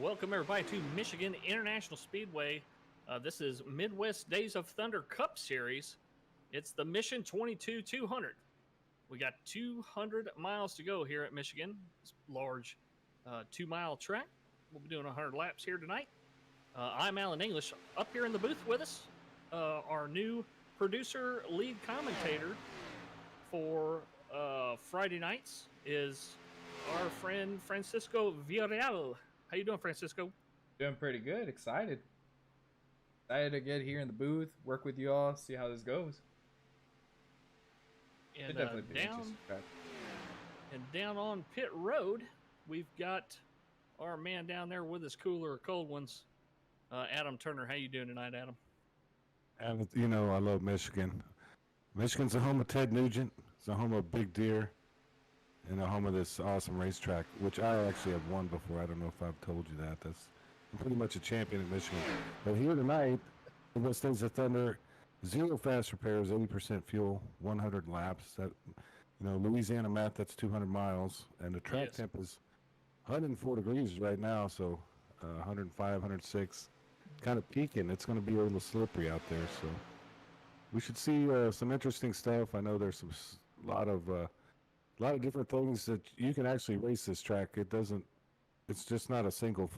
welcome everybody to Michigan International Speedway. This is Midwest Days of Thunder Cup Series. It's the Mission 22 200. We got 200 miles to go here at Michigan. It's a large 2-mile track. We'll be doing 100 laps here tonight. I'm Alan English. Up here in the booth with us, our new producer, lead commentator for Friday nights is our friend Francisco Villarreal. How you doing, Francisco? Doing pretty good. Excited to get here in the booth, work with you all, see how this goes. And down on pit road, we've got our man down there with his cooler of cold ones, Adam Turner. How you doing tonight, Adam? And you know, I love Michigan. Michigan's the home of Ted Nugent. It's the home of Big Deer, and the home of this awesome racetrack, which I actually have won before. I don't know if I've told you that. I'm pretty much a champion at Michigan. But here tonight, in West Days of Thunder, 0 fast repairs, 80% fuel, 100 laps. That, you know, Louisiana math, that's 200 miles, and the track temp is 104 degrees right now, so 105, 106, kind of peaking. It's going to be a little slippery out there, so we should see some interesting stuff. I know there's a lot of different things that you can actually race this track. It's just not a single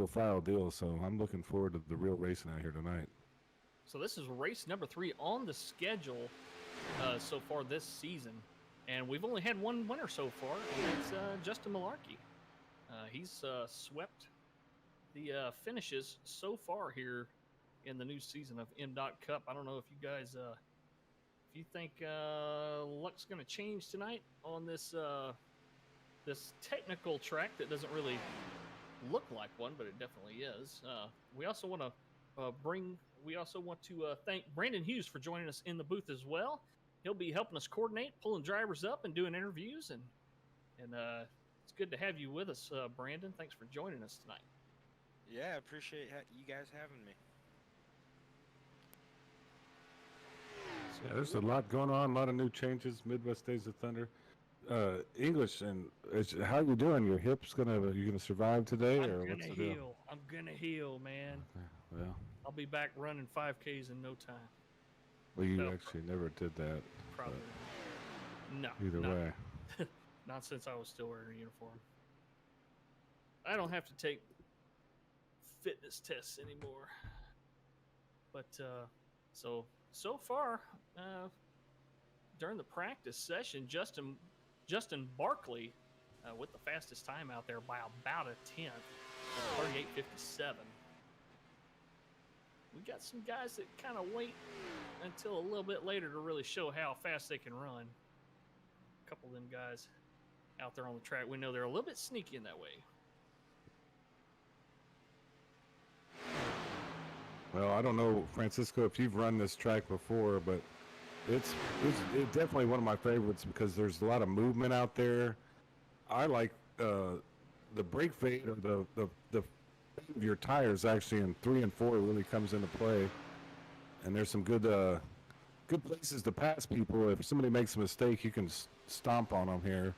file deal. So I'm looking forward to the real racing out here tonight. So this is race number 3 on the schedule so far this season, and we've only had one winner so far, and it's Justin Malarkey. He's swept the finishes so far here in the new season of MDOT Cup. I don't know if you guys if you think luck's going to change tonight on this this technical track that doesn't really look like one, but it definitely is. We also want to thank Brandon Hughes for joining us in the booth as well. He'll be helping us coordinate, pulling drivers up, and doing interviews. And it's good to have you with us, Brandon. Thanks for joining us tonight. Yeah, I appreciate you guys having me. Yeah, there's a lot going on, a lot of new changes. Midwest Days of Thunder. English, and how you doing? Your hip's you gonna survive today, or what's the deal? I'm gonna heal, man. Okay, well, I'll be back running 5Ks in no time. Well, you actually never did that. Probably. No. Either way. Not since I was still wearing a uniform. I don't have to take fitness tests anymore. But so far, during the practice session, Justin Barkley with the fastest time out there by about a 10th, 38:57. We got some guys that kind of wait until a little bit later to really show how fast they can run. A couple of them guys out there on the track, we know they're a little bit sneaky in that way. Well, I don't know, Francisco, if you've run this track before, but it's definitely one of my favorites because there's a lot of movement out there. I like the brake fade or the of your tires actually in 3 and 4 really comes into play, and there's some good places to pass people. If somebody makes a mistake, you can stomp on them here.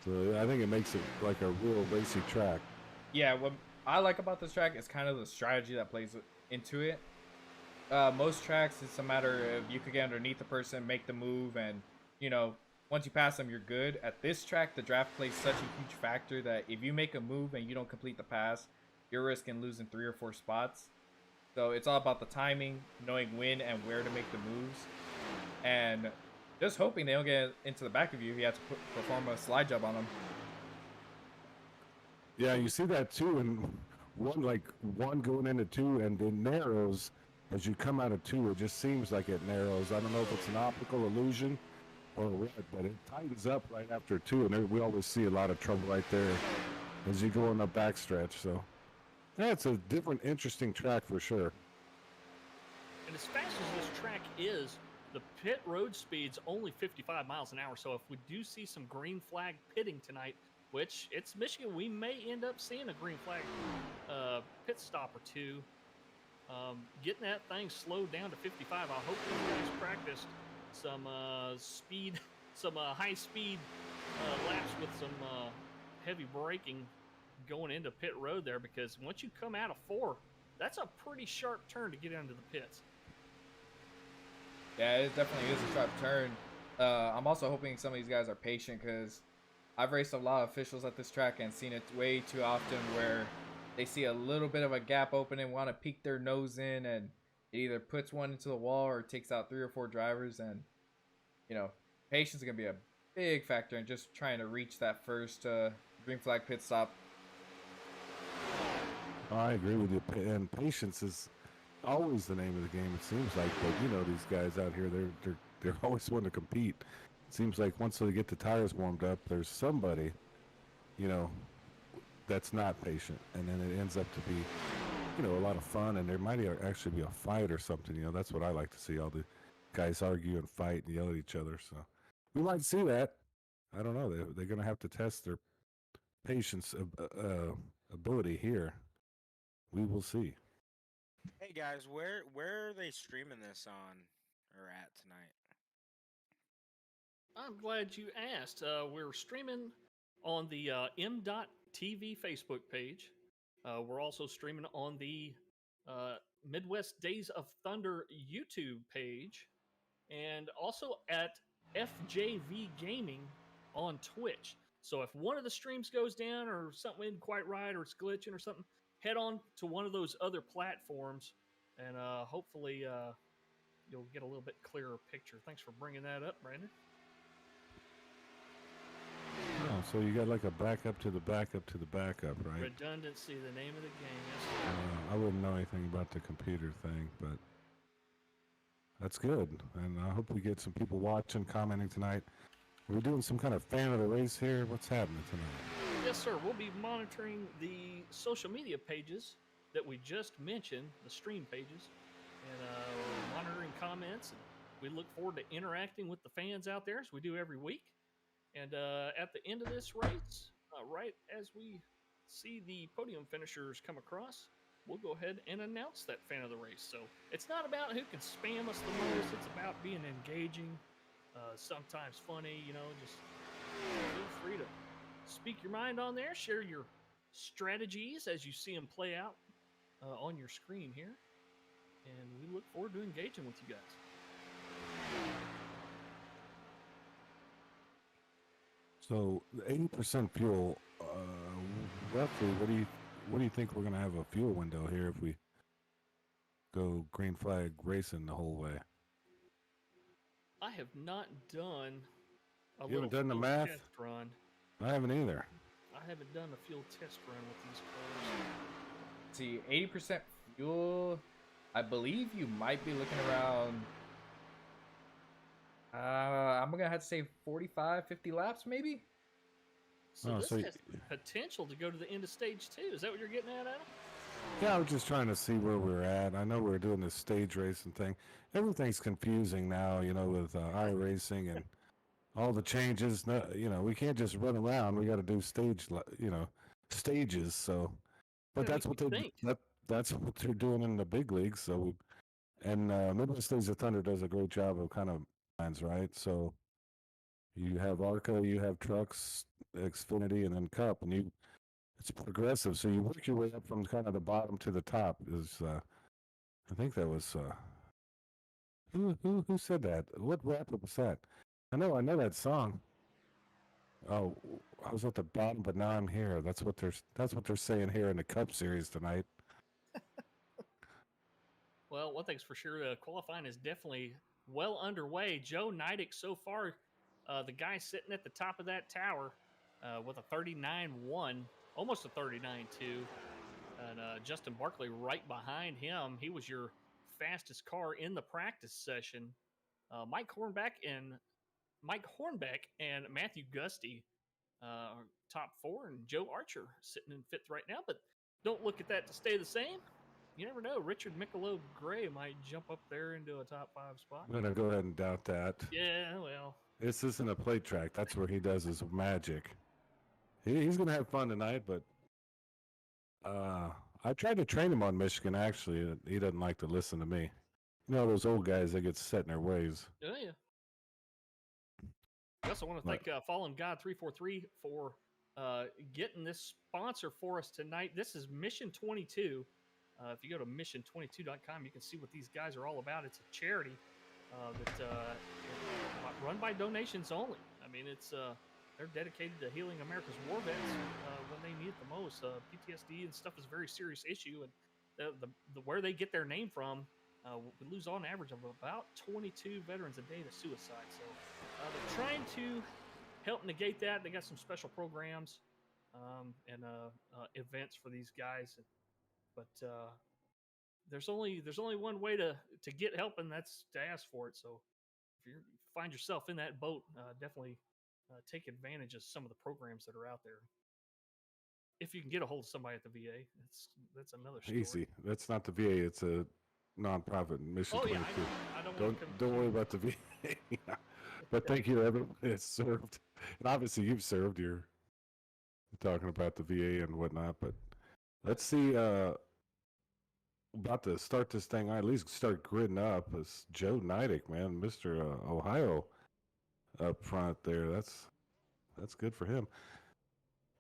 So I think it makes it like a real racy track. Yeah, what I like about this track is kind of the strategy that plays into it. Most tracks, it's a matter of you could get underneath the person, make the move, and you know, once you pass them, you're good. At this track, the draft plays such a huge factor that if you make a move and you don't complete the pass, you're risking losing 3 or 4 spots. So it's all about the timing, knowing when and where to make the moves, and just hoping they don't get into the back of you if you have to perform a slide job on them. Yeah, you see that too in one going into 2, and it narrows as you come out of 2. It just seems like it narrows. I don't know if it's an optical illusion or what, but it tightens up right after 2, and we always see a lot of trouble right there as you go in the backstretch. So yeah, it's a different, interesting track for sure. And as fast as this track is, the pit road speed's only 55 miles an hour. So if we do see some green flag pitting tonight, which it's Michigan, we may end up seeing a green flag pit stop or 2. Getting that thing slowed down to 55. I hope you guys practiced some high speed laps with some heavy braking going into pit road there, because once you come out of 4, that's a pretty sharp turn to get into the pits. Yeah, it definitely is a sharp turn. I'm also hoping some of these guys are patient, because I've raced a lot of officials at this track and seen it way too often where they see a little bit of a gap open and want to peek their nose in, and it either puts one into the wall or takes out 3 or 4 drivers. And patience is gonna be a big factor in just trying to reach that first green flag pit stop. I agree with you. And patience is always the name of the game, it seems like. But these guys out here, they're always wanting to compete. It seems like once they get the tires warmed up, there's somebody, that's not patient, and then it ends up to be, a lot of fun, and there might actually be a fight or something. That's what I like to see. All the guys argue and fight and yell at each other. So we might see that. I don't know. They're going to have to test their patience ability here. We will see. Hey guys, where are they streaming this on or at tonight? I'm glad you asked. We're streaming on the MDOT TV Facebook page. We're also streaming on the Midwest Days of Thunder YouTube page, and also at FJV Gaming on Twitch. So if one of the streams goes down or something isn't quite right or it's glitching or something, head on to one of those other platforms, and hopefully you'll get a little bit clearer picture. Thanks for bringing that up, Brandon. Oh, so you got like a backup to the backup to the backup, right? Redundancy, the name of the game. Yes, I wouldn't know anything about the computer thing, but that's good. And I hope we get some people watching, commenting tonight. We're doing some kind of fan of the race here. What's happening tonight? Yes, sir. We'll be monitoring the social media pages that we just mentioned, the stream pages, and we're monitoring comments. And we look forward to interacting with the fans out there, as we do every week. And at the end of this race, right as we see the podium finishers come across, we'll go ahead and announce that fan of the race. So it's not about who can spam us the most. It's about being engaging, sometimes funny, just feel free to speak your mind on there, share your strategies as you see them play out on your screen here. And we look forward to engaging with you guys. So 80% fuel, roughly, what do you think we're going to have a fuel window here if we go green flag racing the whole way? I have not done a You haven't done the fuel math? test run. I haven't either. I haven't done a fuel test run with these cars. See, 80% fuel, I believe you might be looking around, I'm going to have to say 45, 50 laps maybe? So this has potential to go to the end of stage 2. Is that what you're getting at, Adam? Yeah, I was just trying to see where we're at. I know we're doing this stage racing thing. Everything's confusing now, with iRacing and all the changes. No, we can't just run around. We got to do stages. So, but that's what that's what they're doing in the big leagues. So, and Midwest Days of Thunder does a great job of kind of lines, right? So, you have ARCA, you have Trucks, Xfinity, and then Cup, and it's progressive. So you work your way up from kind of the bottom to the top. I think that was who said that? What rapper was that? I know that song. Oh, I was at the bottom, but now I'm here. That's what they're saying here in the Cup Series tonight. Well, one thing's for sure, qualifying is definitely well underway. Joe Neidick so far, the guy sitting at the top of that tower with a 39.1, almost a 39.2. And Justin Barkley right behind him. He was your fastest car in the practice session. Mike Hornbeck and Matthew Gusty are top 4, and Joe Archer sitting in 5th right now. But don't look at that to stay the same. You never know. Richard Michelob Gray might jump up there into a top 5 spot. I'm going to go ahead and doubt that. Yeah, well. This isn't a plate track. That's where he does his magic. He's going to have fun tonight, but I tried to train him on Michigan, actually. He doesn't like to listen to me. Those old guys that get set in their ways. Oh, yeah. I also want to thank Fallen God 343 for getting this sponsor for us tonight. This is Mission 22. If you go to mission22.com, you can see what these guys are all about. It's a charity that run by donations only. I mean, they're dedicated to healing America's war vets when they need it the most. PTSD and stuff is a very serious issue, and the where they get their name from, we lose on average of about 22 veterans a day to suicide. So they're trying to help negate that. They got some special programs and events for these guys, but there's only one way to get help, and that's to ask for it. So if you find yourself in that boat, definitely take advantage of some of the programs that are out there. If you can get a hold of somebody at the VA, that's another story. Easy. That's not the VA. It's a nonprofit Mission 22. I don't worry about the VA. But thank you to everyone that's served. And obviously you've served. You're talking about the VA and whatnot. But let's see. About to start this thing. I at least start gridding up. It's Joe Neidick, man, Mr. Ohio up front there. That's good for him.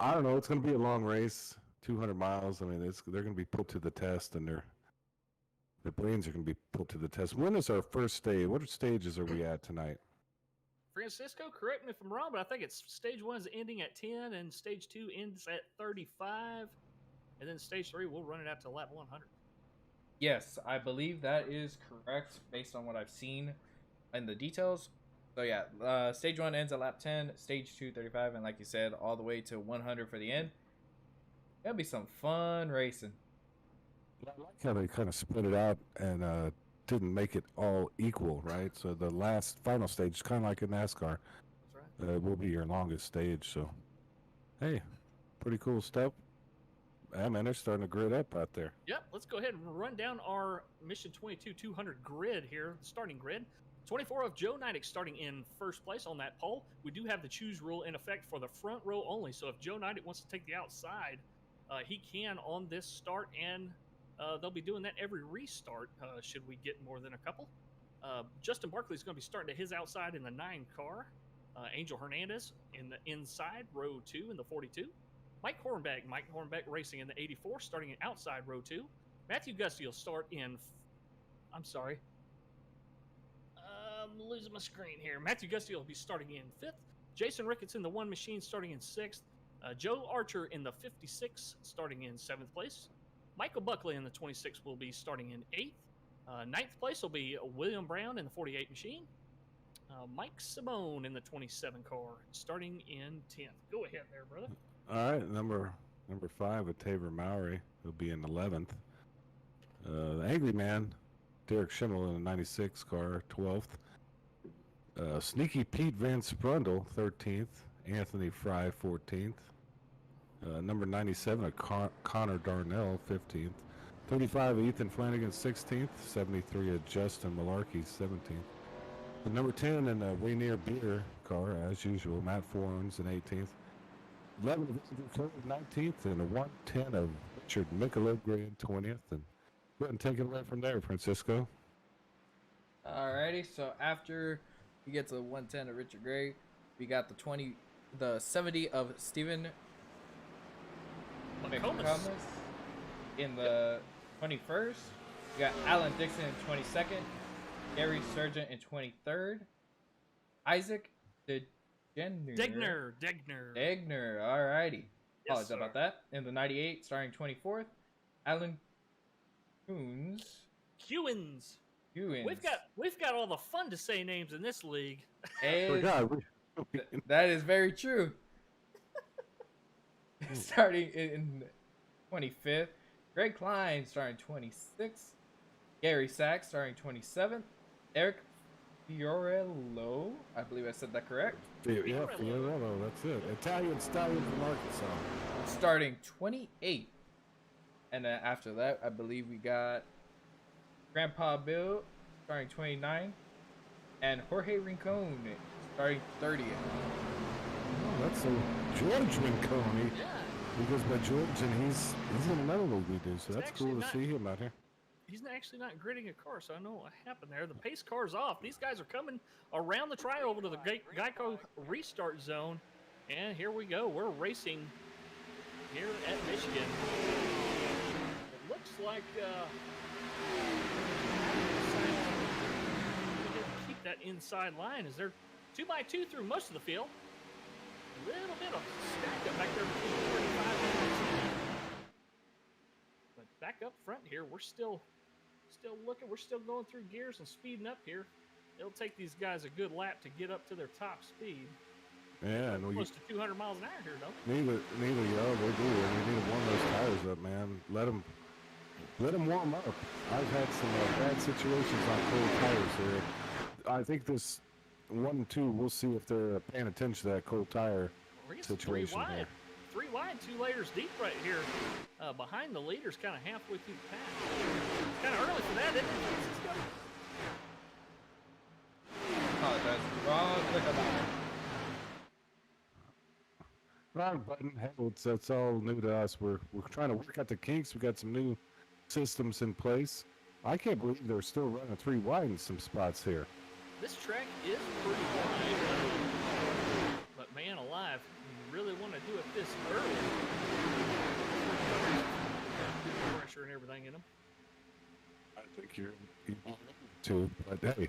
I don't know. It's going to be a long race, 200 miles. I mean, they're going to be put to the test, and their brains are going to be put to the test. When is our first stage? What stages are we at tonight? Francisco, correct me if I'm wrong, but I think it's stage 1 is ending at 10, and stage 2 ends at 35, and then stage 3 we'll run it out to lap 100. Yes, I believe that is correct based on what I've seen in the details. So yeah, stage 1 ends at lap 10, stage 2 35, and like you said, all the way to 100 for the end. That'll be some fun racing. I like how they kind of split it out and didn't make it all equal, right? So the final stage is kind of like in NASCAR. That's right. Will be your longest stage. So, hey, pretty cool stuff. Yeah, man, they're starting to grid up out there. Yep, let's go ahead and run down our Mission 22 200 grid here, the starting grid. 24 of Joe Neidick starting in first place on that pole. We do have the choose rule in effect for the front row only, so if Joe Neidick wants to take the outside, he can on this start, and they'll be doing that every restart should we get more than a couple. Justin Barkley is going to be starting to his outside in the 9 car. Angel Hernandez in the inside, row 2 in the 42. Mike Hornbeck racing in the 84, starting in outside row 2. Matthew Gusty will start in, I'm sorry, I'm losing my screen here. Matthew Gusty will be starting in 5th. Jason Ricketts in the 1 machine starting in 6th. Joe Archer in the 56 starting in 7th place. Michael Buckley in the 26 will be starting in 8th. 9th place will be William Brown in the 48 machine. Mike Simone in the 27 car starting in 10th. Go ahead there, brother. All right, number 5 with Taver Mowry. He'll be in 11th. The Angry Man, Derek Schimmel in the 96 car, 12th. Sneaky Pete Van Sprundle, 13th. Anthony Fry, 14th. Number 97, Connor Darnell, 15th. 35, Ethan Flanagan, 16th. 73, Justin Malarkey, 17th. The number 10 in the Rainier Beer car, as usual, Matt Forens in 18th. 11 of 19th, and a 110 of Richard Michelob Gray in 20th. And go ahead and take it away from there, Francisco. Alrighty, so after we get to the 110 of Richard Gray, we got the 70 of Stephen McComas in the 21st. We got Alan Dixon in 22nd, Gary Sargent in 23rd, Isaac Degner. Alrighty. Yes, Apologize sir. about that. In the 98, starting 24th, Alan Coons. We've got all the fun to say names in this league. That is very true. Starting in 25th, Greg Klein starting 26th, Gary Sachs starting 27th, Eric Fiorello, I believe I said that correct. Yeah, Fiorello, that's it. Italian stallion from Arkansas. Starting 28th. And then after that, I believe we got Grandpa Bill starting 29th, and Jorge Rincon starting 30th. Oh, that's a George Rincon. Yeah. He goes by George, and he's in another league we do, so It's that's cool to see him out here. He's actually not gridding a car, so I know what happened there. The pace car's off. These guys are coming around the tri-oval to the Geico restart zone. And here we go. We're racing here at Michigan. It looks like we did keep that inside line. Is there 2x2 through most of the field? A little bit of stack up back there between 45 and 10. But back up front here, we're still looking. We're still going through gears and speeding up here. It'll take these guys a good lap to get up to their top speed. Yeah, Close to 200 miles an hour here, don't neither y'all, they do. And you need to warm those tires up, man. Let them warm up. I've had some bad situations on cold tires here. I think this 1 and 2, we'll see if they're paying attention to that cold tire We're getting situation there. 3 wide, 2 layers deep right here. Behind the leaders, kind of halfway through the pack. It's kind of early for that, isn't it, Francisco? Apologize. Wrong click on that one. Wrong button. Hell, that's all new to us. We're trying to work out the kinks. We got some new systems in place. I can't believe they're still running 3 wide in some spots here. This track is pretty wide. But man alive, you really want to do it this early. Good pressure and everything in them. I think you're too, but hey,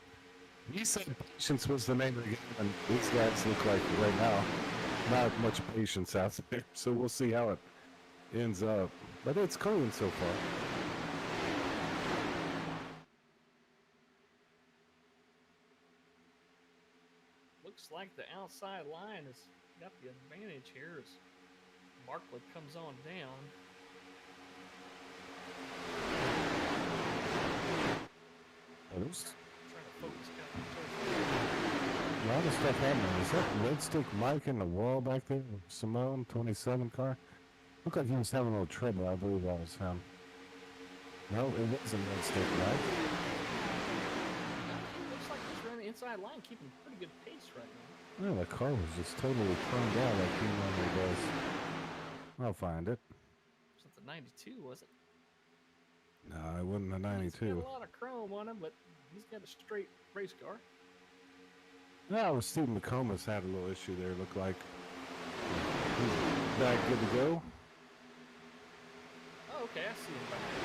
you said patience was the name of the game, and these guys look like right now not much patience out there. So we'll see how it ends up. But it's clean so far. Looks like the outside line has got the advantage here as Barkley comes on down. There's Trying to focus a lot of stuff happening. Is that Red Stick Mike in the wall back there? Simone, 27 car? Looked like he was having a little trouble. I believe that was him. No, it wasn't Red Stick Mike. Looks like he's running the inside line, keeping pretty good pace right now. Oh, the car was just totally pruned out like he normally does. I'll find it. Was it the 92, was it? No, it wasn't a He's 92. got a lot of chrome on him, but he's got a straight race car. No, it was Steve McComas had a little issue there, looked like. He's back good to go. Oh, okay, I see him behind.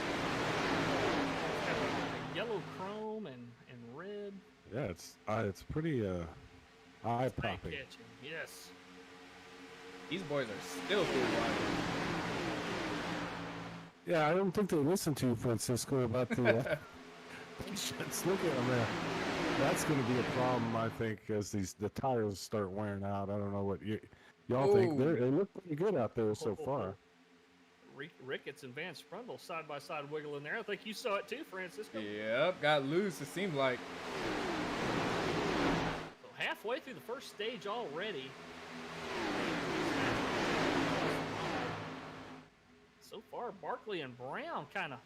It's got a yellow chrome and red. Yeah, it's pretty eye-popping. Eye-catching, yes. These boys are still cool wide. Yeah, I don't think they listened to Francisco about the patience. Look at them there. That's going to be a problem, I think, as the tires start wearing out. I don't know what y'all think. They look pretty good out there so far. Ricketts and Van Sprundle side by side wiggling there. I think you saw it too, Francisco. Yep, got loose, it seemed like. So halfway through the first stage already. So far, Barkley and Brown kind of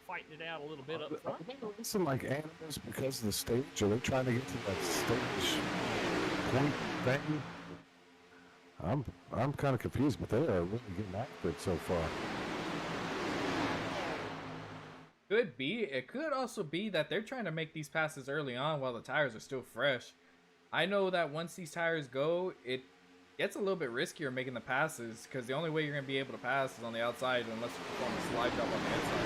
fighting it out a little bit up front. Are they racing like animals because of the stage? Are they trying to get to that stage point thing? I'm kind of confused, but they are really getting after it so far. Could be. It could also be that they're trying to make these passes early on while the tires are still fresh. I know that once these tires go, it gets a little bit riskier making the passes because the only way you're going to be able to pass is on the outside unless you perform a slide job on the inside.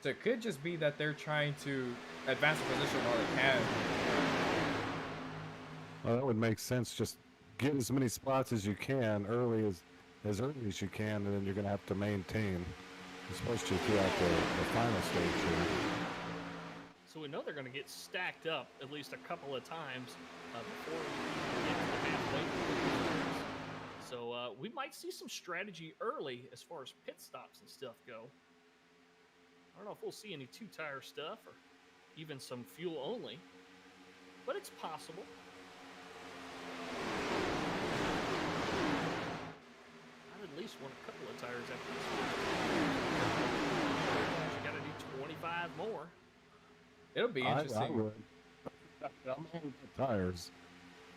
So it could just be that they're trying to advance the position while they can. Well, that would make sense. Just get as many spots as you can early as you can, and then you're going to have to maintain, especially throughout the final stage here. So we know they're going to get stacked up at least a couple of times before we get to the halfway point. So we might see some strategy early as far as pit stops and stuff go. I don't know if we'll see any two-tire stuff or even some fuel only, but it's possible. I'd at least want a couple of tires after this. You got to do 25 more. It'll be interesting. I would. I'm on the tires.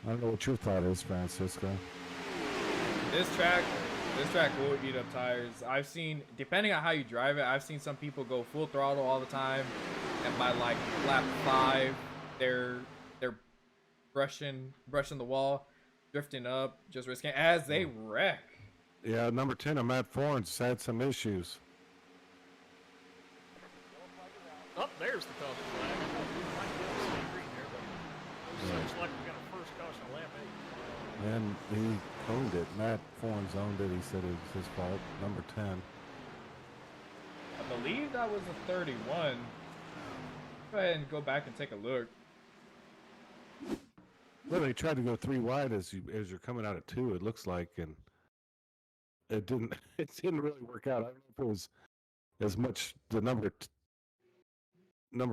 I don't know what your thought is, Francisco. This track will eat up tires. I've seen, depending on how you drive it, I've seen some people go full throttle all the time, and by like lap 5, they're brushing the wall. drifting up, just risking as they wreck. Yeah, number 10, Matt Forens had some issues. Oh, there's the caution flag. I thought we might be able to see green there, but seems like we got a first caution on lap 8. And he owned it. Matt Forens owned it. He said it was his fault. Number 10. I believe that was a 31. Go ahead and go back and take a look. Well, they tried to go 3 wide as you're coming out at 2. It looks like, and it didn't. It didn't really work out. I don't know if it was as much the number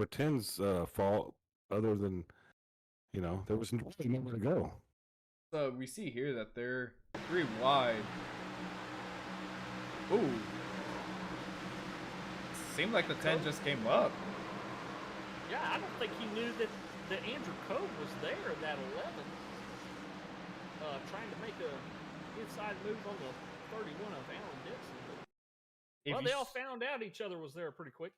10's fault, other than there was really nowhere to go. So we see here that they're 3 wide. Ooh. Seemed like the 10 just came up. Yeah, I don't think he knew that Andrew Cove was there in that 11. Trying to make a inside move on the 31 of Alan Dixon. Well, they all found out each other was there pretty quick.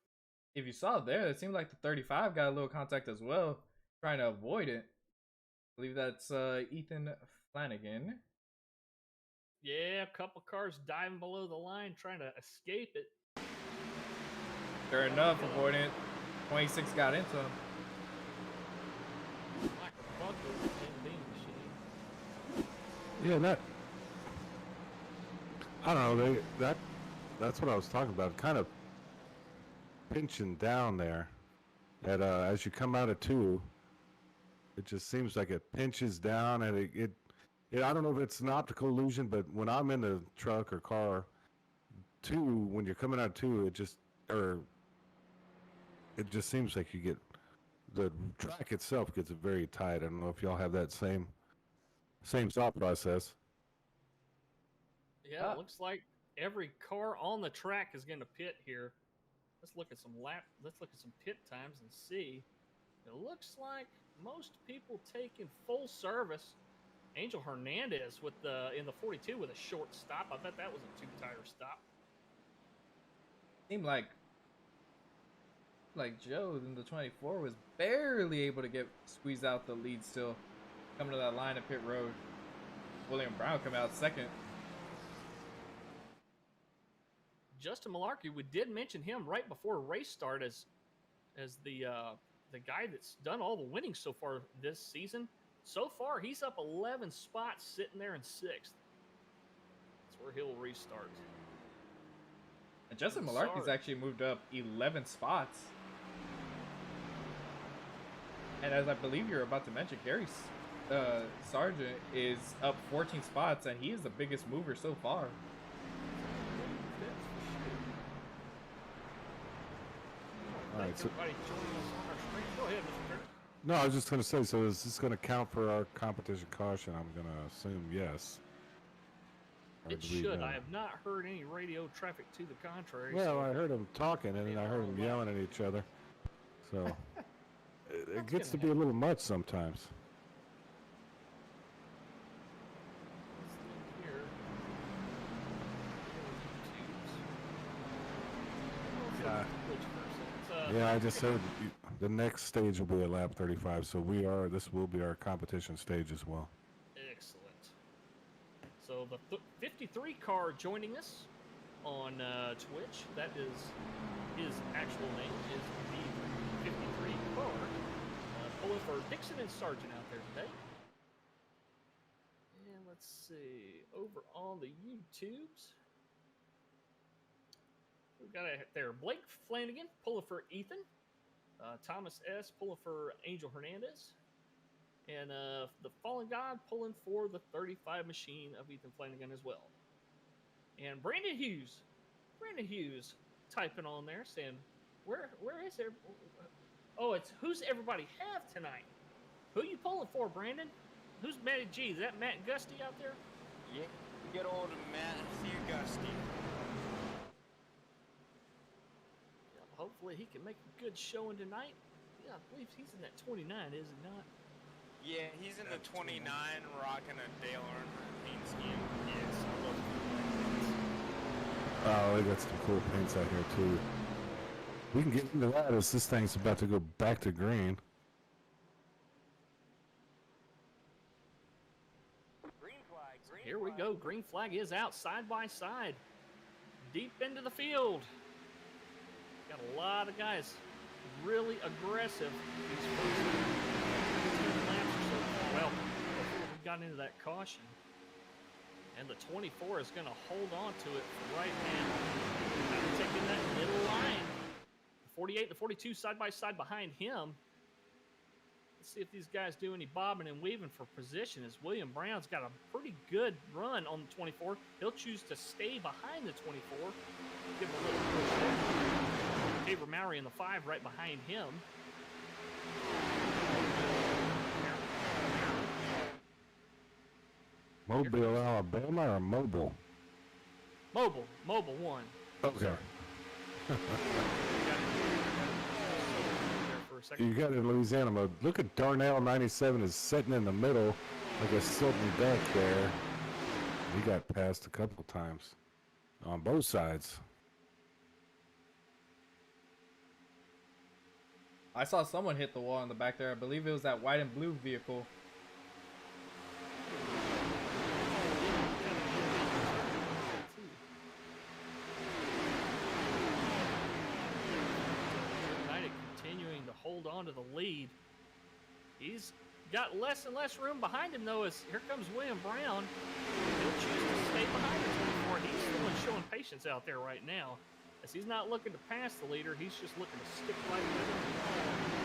If you saw there, it seemed like the 35 got a little contact as well, trying to avoid it. I believe that's Ethan Flanagan. Yeah, a couple cars diving below the line trying to escape it. Fair enough, avoiding it. 26 got into him. Michael Buckley with the Bean machine. Yeah, I don't know. That's what I was talking about. Kind of pinching down there. At as you come out of 2, it just seems like it pinches down, and it I don't know if it's an optical illusion, but when I'm in the truck or car, 2, when you're coming out of 2, it just seems like you get the track itself gets very tight. I don't know if y'all have that same thought process. Yeah, it looks like every car on the track is going to pit here. Let's look at some pit times and see. It looks like most people taking full service. Angel Hernandez in the 42 with a short stop. I bet that was a 2-tire stop. Seemed like Joe in the 24 was barely able to squeeze out the lead still. Coming to that line of pit road. William Brown coming out second. Justin Malarkey, we did mention him right before race start as the guy that's done all the winning so far this season. So far, he's up 11 spots, sitting there in 6th. That's where he'll restart. And Justin Malarkey's actually moved up 11 spots. And as I believe you're about to mention, Gary Sargent is up 14 spots, and he is the biggest mover so far. All right, so Everybody joining us on our screen. Go ahead, Mr. Kirk. no, I was just going to say, so is this going to count for our competition caution? I'm going to assume yes. Or It do we should. know? I have not heard any radio traffic to the contrary. Well, so I heard them talking, and then I heard them yelling at each other. So it gets to be a little much sometimes. let's look here. Yeah, I just said the next stage will be at lap 35, so this will be our competition stage as well. Excellent. So the 53 car joining us on Twitch, that is his actual name, is the 53 car. Pulling for Dixon and Sargent out there today. And let's see, over on the YouTubes, we've got there Blake Flanagan pulling for Ethan, Thomas S. pulling for Angel Hernandez, and the Fallen God pulling for the 35 machine of Ethan Flanagan as well. And Brandon Hughes typing on there saying, where is there? Oh, it's who's everybody have tonight? Who you pulling for, Brandon? Who's Matty G? Is that Matt Gusty out there? Yeah, good old Matthew Gusty. Yeah, hopefully he can make a good showing tonight. Yeah, I believe he's in that 29, is he not? Yeah, he's in the 29, rocking a Dale Earnhardt paint scheme. Yes, I love Oh, they got some cool paints out here too. We can get into that as this thing's about to go back to green. go. Green flag is out, side by side, deep into the field. Got a lot of guys really aggressive these first 10 laps or so. Well, before we got into that caution. And the 24 is going to hold on to it right now. Kind of taking that middle line. The 48 and the 42 side by side behind him. Let's see if these guys do any bobbing and weaving for position, as William Brown's got a pretty good run on the 24. He'll choose to stay behind the 24. Give him a little push there. Tabor Mowry in the 5 right behind him. Mobile, Alabama, or Mobile? Mobile 1. Okay. You You got it in Louisiana mode. Look at Darnell 97 is sitting in the middle like a silky duck there. He got passed a couple times on both sides. I saw someone hit the wall in the back there. I believe it was that white and blue vehicle. Continuing to hold on to the lead. He's got less and less room behind him, though, as here comes William Brown. He'll choose to stay behind the 24. He's the one showing patience out there right now, as he's not looking to pass the leader. He's just looking to stick right with him.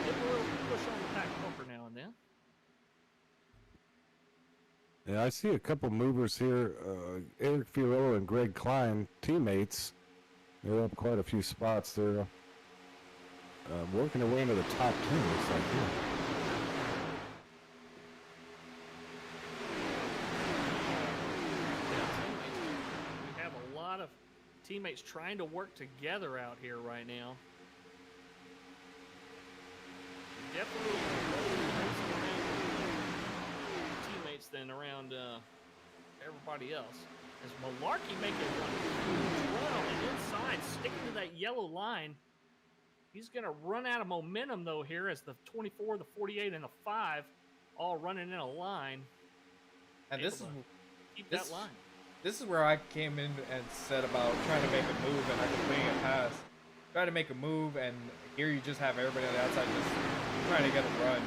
Give a little push on the back bumper now and then. Yeah, I see a couple movers here. Eric Fiorillo and Greg Klein, teammates. They're up quite a few spots. They're working their way into the top 10, looks like. Yeah. We have a lot of teammates trying to work together out here right now. Definitely teammates than around everybody else. As Malarkey making a run on the inside, sticking to that yellow line. He's going to run out of momentum, though, here as the 24, the 48, and the 5 all running in a line. And this is that line. This is where I came in and said about trying to make a move and I could wing a pass. Try to make a move, and here you just have everybody on the outside just trying to get a run.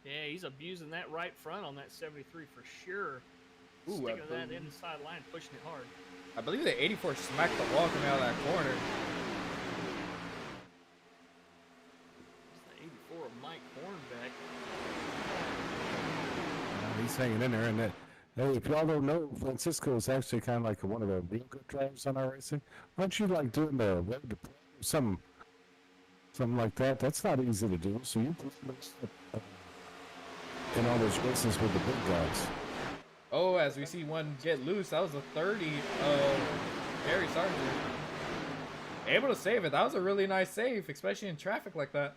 Yeah, he's abusing that right front on that 73 for sure. Ooh, sticking to that inside line, pushing it hard. I believe the 84 smacked the wall coming out of that corner. Mike Hornbeck. He's hanging in there, and hey, if y'all don't know, Francisco is actually kind of like one of the real good drivers on our racing. Why don't you like doing the road to something like that? That's not easy to do. So you put in all those races with the big guys. Oh, as we see one get loose, that was a 30 of Barry Sargent. Able to save it. That was a really nice save, especially in traffic like that.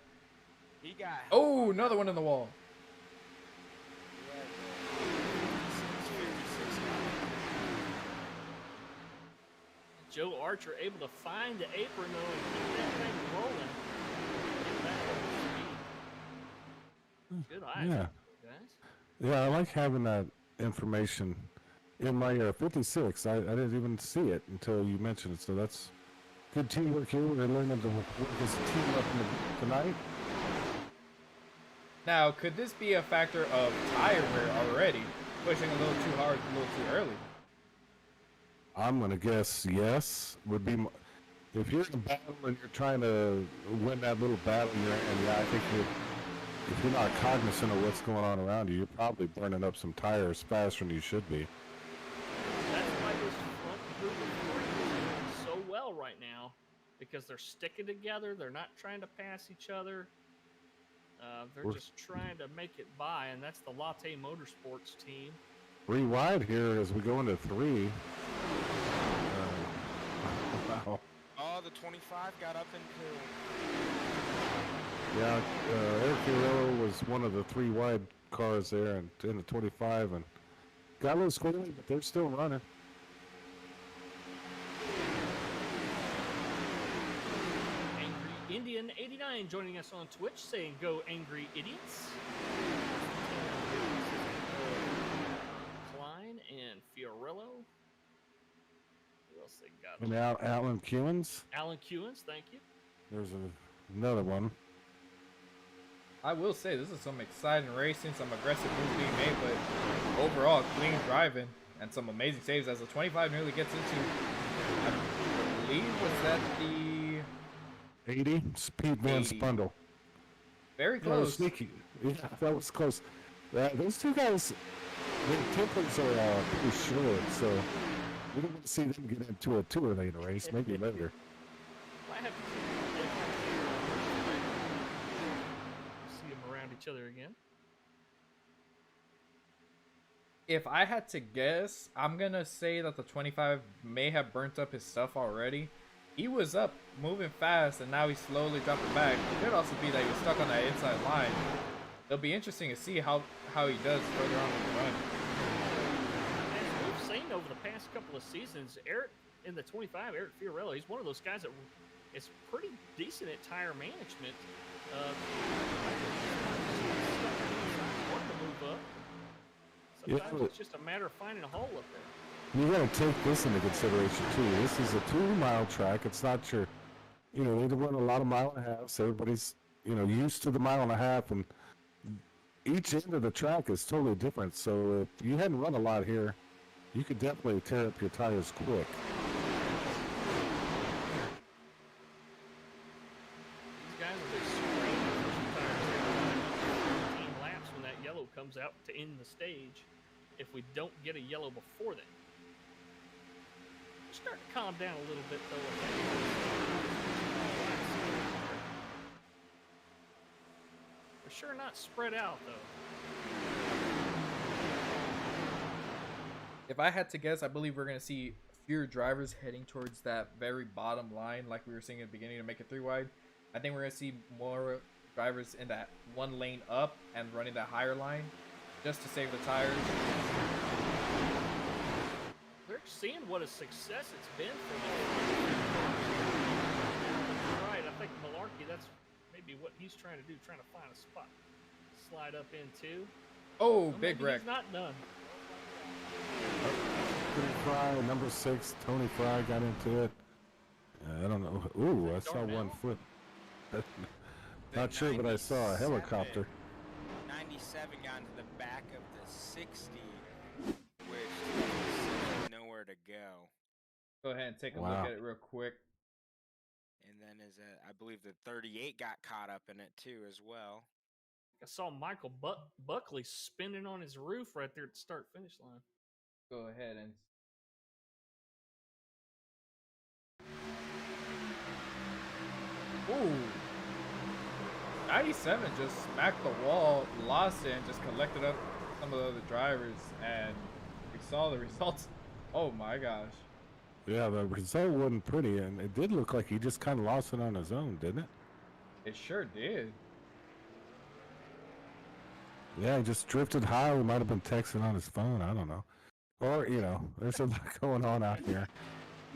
He got. Oh, another one in the wall. Joe Archer able to find the apron, though, and keep that thing rolling. Good eyes, Yeah. guys. Yeah, I like having that information in my 56. I didn't even see it until you mentioned it, so that's good teamwork here. We're learning to work as a team up tonight. Now, could this be a factor of tire wear already? Pushing a little too hard, a little too early? I'm going to guess yes. Would be if you're in a battle and you're trying to win that little battle, yeah, I think if you're not cognizant of what's going on around you, you're probably burning up some tires faster than you should be. That's why this front group of three is doing so well right now, because they're sticking together. They're not trying to pass each other. They're just trying to make it by, and that's the Latte Motorsports team. 3 wide here as we go into 3. Wow. Oh, the 25 got up into. Yeah, Eric Guerrero was one of the 3 wide cars there, and in the 25, and got a little squirrely, but they're still running. Indian 89 joining us on Twitch, saying "Go Angry Idiots." Klein Fiorillo. Who else they got? And Alan Kewins. Alan Kewins, thank you. There's another one. I will say this is some exciting racing, some aggressive moves being made, but overall clean driving and some amazing saves as the 25 nearly gets into, I believe, was that the 80 Speed Van 80. Spundle. Very That was close. sneaky. Yeah, that was close. Those two guys, their tempers are pretty short, so we don't want to see them get into a too late race. Maybe later. Might have to see them around each other again. If I had to guess, I'm gonna say that the 25 may have burnt up his stuff already. He was up, moving fast, and now he's slowly dropping back. It could also be that he was stuck on that inside line. It'll be interesting to see how he does further on in the run. As we've seen over the past couple of seasons, Eric in the 25, Eric Fiorillo, he's one of those guys that is pretty decent at tire management. Want to move up. Sometimes Yeah, it's just a matter of finding a hole up there. You got to take this into consideration too. This is a 2-mile track. It's not your, they run a lot of mile and a half. So everybody's, used to the mile and a half, and each end of the track is totally different. So if you hadn't run a lot here, you could definitely tear up your tires quick. These guys are just spraying the first tires 15 laps when that yellow comes out to end the stage. If we don't get a yellow before then. Start to calm down a little bit though. We're sure not spread out though. If I had to guess, I believe we're going to see fewer drivers heading towards that very bottom line like we were seeing at the beginning to make it 3 wide. I think we're going to see more drivers in that one lane up and running that higher line just to save the tires. They're seeing what a success it's been for them. Right, I think Malarkey, that's maybe what he's trying to do, trying to find a spot. Slide up into. Oh, Well, big maybe wreck. He's not done. Fry, number 6, Tony Fry got into it. I don't know. Ooh, I saw one flip. Not sure, but I saw a helicopter. 97 got into the back of the 60, which is nowhere to go. Go ahead and take a Wow. look at it real quick. And then I believe the 38 got caught up in it too as well. I saw Michael Buckley spinning on his roof right there at the start-finish line. Go ahead and ooh, 97 just smacked the wall, lost it, and just collected up some of the other drivers, and we saw the results. Oh my gosh. Yeah, the result wasn't pretty, and it did look like he just kind of lost it on his own, didn't it? It sure did. Yeah, he just drifted high. He might have been texting on his phone. I don't know. Or, there's a lot going on out here.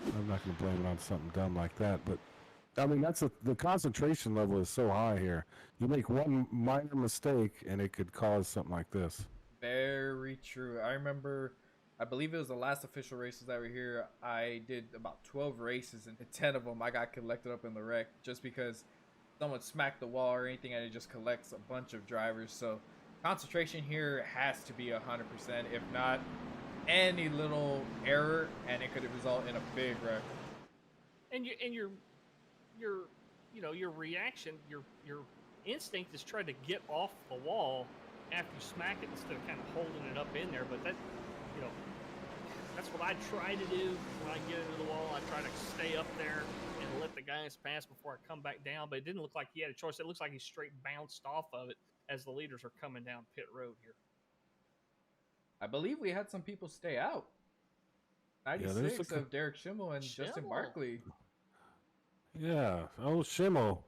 I'm not going to blame it on something dumb like that. But, I mean, the concentration level is so high here. You make one minor mistake, and it could cause something like this. Very true. I believe it was the last official races that were here. I did about 12 races, and 10 of them I got collected up in the wreck just because someone smacked the wall or anything, and it just collects a bunch of drivers. So concentration here has to be 100%. If not, any little error, and it could result in a big wreck. And your reaction, your instinct is try to get off the wall after you smack it instead of kind of holding it up in there. But that, that's what I try to do when I get into the wall. I try to stay up there and let the guys pass before I come back down. But it didn't look like he had a choice. It looks like he straight bounced off of it as the leaders are coming down pit road here. I believe we had some people stay out. 96 of Derek Schimmel and Justin Barkley. Yeah. Oh, Schimmel.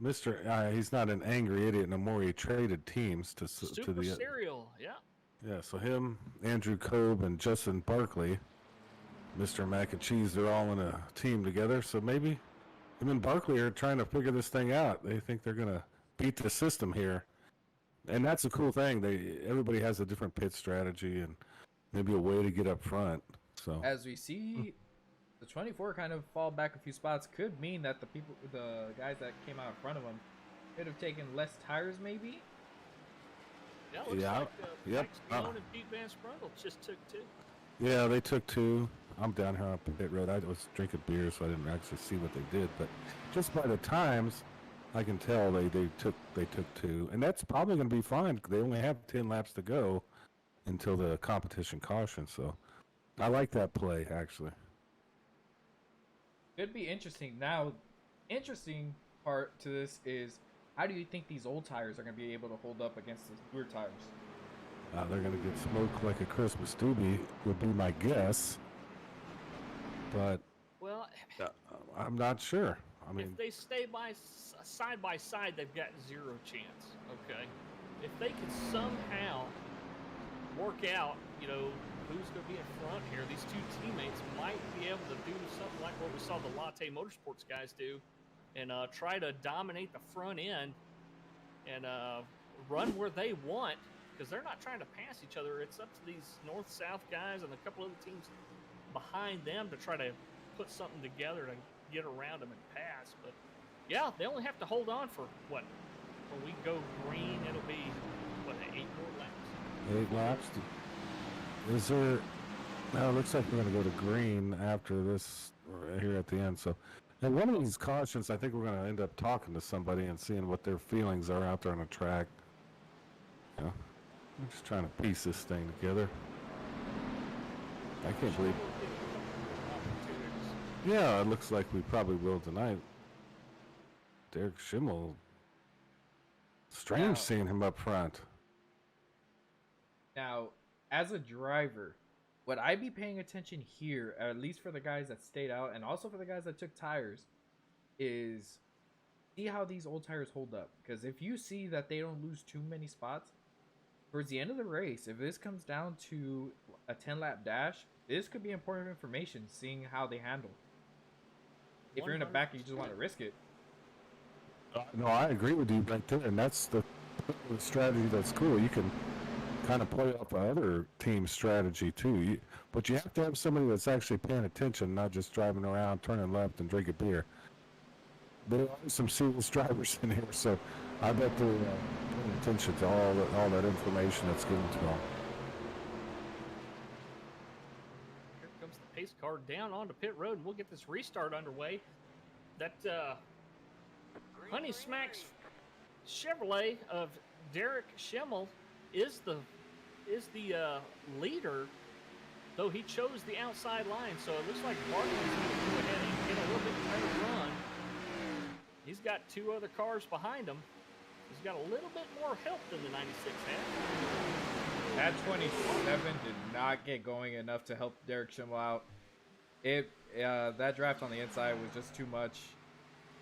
He's not an angry idiot no more. He traded teams to Super the serial, yeah. Yeah, so him, Andrew Cobb, and Justin Barkley, Mr. Mac and Cheese, they're all in a team together. So maybe him and Barkley are trying to figure this thing out. They think they're going to beat the system here. And that's a cool thing. Everybody has a different pit strategy, and maybe a way to get up front. So As we see, the 24 kind of fall back a few spots could mean that the guys that came out in front of them could have taken less tires, maybe. Yeah, looks Yeah, like yep. Mike Stone and Pete Van Sprundle just took 2. yeah, they took 2. I'm down here on pit road. I was drinking beer, so I didn't actually see what they did. But just by the times, I can tell they took 2, and that's probably going to be fine. They only have 10 laps to go until the competition caution. So I like that play actually. Could be interesting. Now, interesting part to this is, how do you think these old tires are going to be able to hold up against the newer tires? They're going to get smoked like a Christmas doobie, would be my guess. But Well, I'm not sure. I mean, if they stay side by side, they've got 0 chance. Okay, if they can somehow work out, you know, who's going to be in front here, these 2 teammates might be able to do something like what we saw the Latte Motorsports guys do, and try to dominate the front end and run where they want, because they're not trying to pass each other. It's up to these north-south guys and a couple other teams behind them to try to put something together to get around them and pass. But yeah, they only have to hold on for what? When we go green, it'll be what, 8 more laps? 8 laps. Is there? No, it looks like we're going to go to green after this right here at the end. So, and one of these cautions, I think we're going to end up talking to somebody and seeing what their feelings are out there on the track. You know, I'm just trying to piece this thing together. I can't believe. Yeah, it looks like we probably will tonight. Derek Schimmel. Strange seeing him up front. Now, as a driver, would I be paying attention here, at least for the guys that stayed out and also for the guys that took tires, is see how these old tires hold up? Because if you see that they don't lose too many spots, towards the end of the race, if this comes down to a 10-lap dash, this could be important information, seeing how they handle. If you're in the back and you just want to risk it. No, I agree with you right there, and that's the strategy that's cool. You can kind of play off other team strategy too, but you have to have somebody that's actually paying attention, not just driving around, turning left, and drinking beer. There are some serious drivers in here, so I bet they're paying attention to all that information that's given to them. Here comes the pace car down onto pit road, and we'll get this restart underway. That Honey Smacks Chevrolet of Derek Schimmel is the leader, though he chose the outside line. So it looks like Barkley's going to go ahead and get a little bit better run. He's got 2 other cars behind him. He's got a little bit more help than the 96 had. That 27 did not get going enough to help Derek Schimmel out. That draft on the inside was just too much.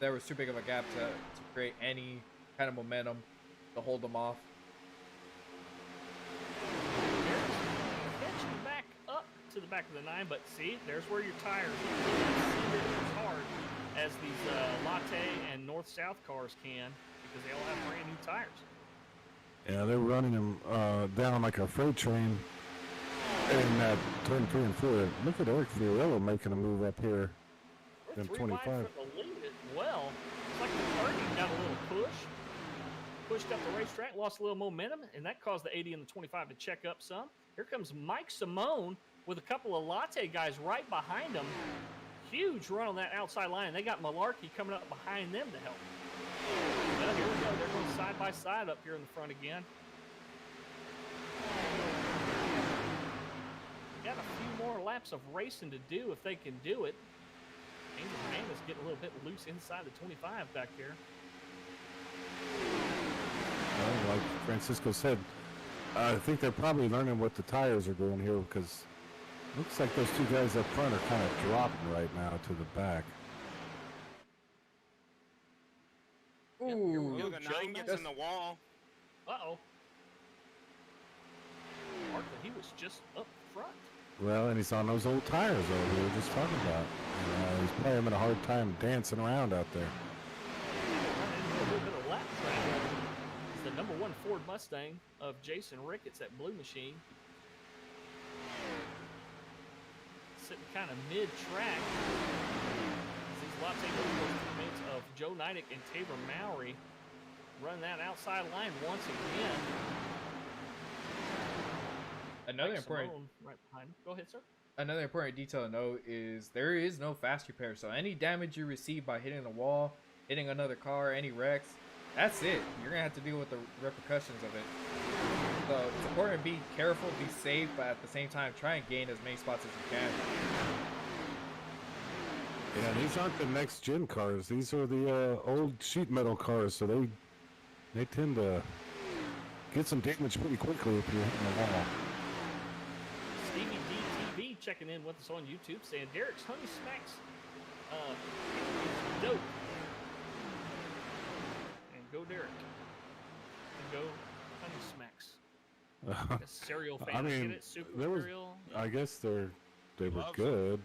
There was too big of a gap to create any kind of momentum to hold them off. Catching back up to the back of the 9, but see, there's where your tires are as hard as these Latte and North-South cars can, because they all have brand new tires. Yeah, they're running them down like a freight train in that turn 3 and 4. Look at Eric Fiorello making a move up here in 25. For the lead as well. It's like the 30 got a little pushed up the racetrack, lost a little momentum, and that caused the 80 and the 25 to check up some. Here comes Mike Simone with a couple of Latte guys right behind him. Huge run on that outside line, and they got Malarkey coming up behind them to help. Well, here we go. They're going side by side up here in the front again. Got a few more laps of racing to do if they can do it. Angel Hernandez getting a little bit loose inside the 25 back here. Well, like Francisco said, I think they're probably learning what the tires are doing here, because it looks like those 2 guys up front are kind of dropping right now to the back. Ooh, The 9 gets in the wall. Uh-oh. Barkley, he was just up front. Well, and he's on those old tires that we were just talking about. He's probably having a hard time dancing around out there. A little bit of lap traffic. It's the #1 Ford Mustang of Jason Ricketts at Blue Machine. Sitting kind of mid-track. These latte teammates of Joe Nidick and Tabor Mowry run that outside line once again. Another Mike important Simone right behind him. Go ahead, sir. Another important detail to note is there is no fast repair. So any damage you receive by hitting the wall, hitting another car, any wrecks, that's it. You're gonna have to deal with the repercussions of it. So it's important to be careful, be safe, but at the same time try and gain as many spots as you can. Yeah, these aren't the next gen cars. These are the old sheet metal cars, so they tend to get some damage pretty quickly if you're hitting the wall. Stevie DTV checking in with us on YouTube saying Derek's Honey Smacks is dope. And go Derek. And go Honey Smacks. Like a cereal fan. I mean, get it? Super there was, cereal. I guess they were Love good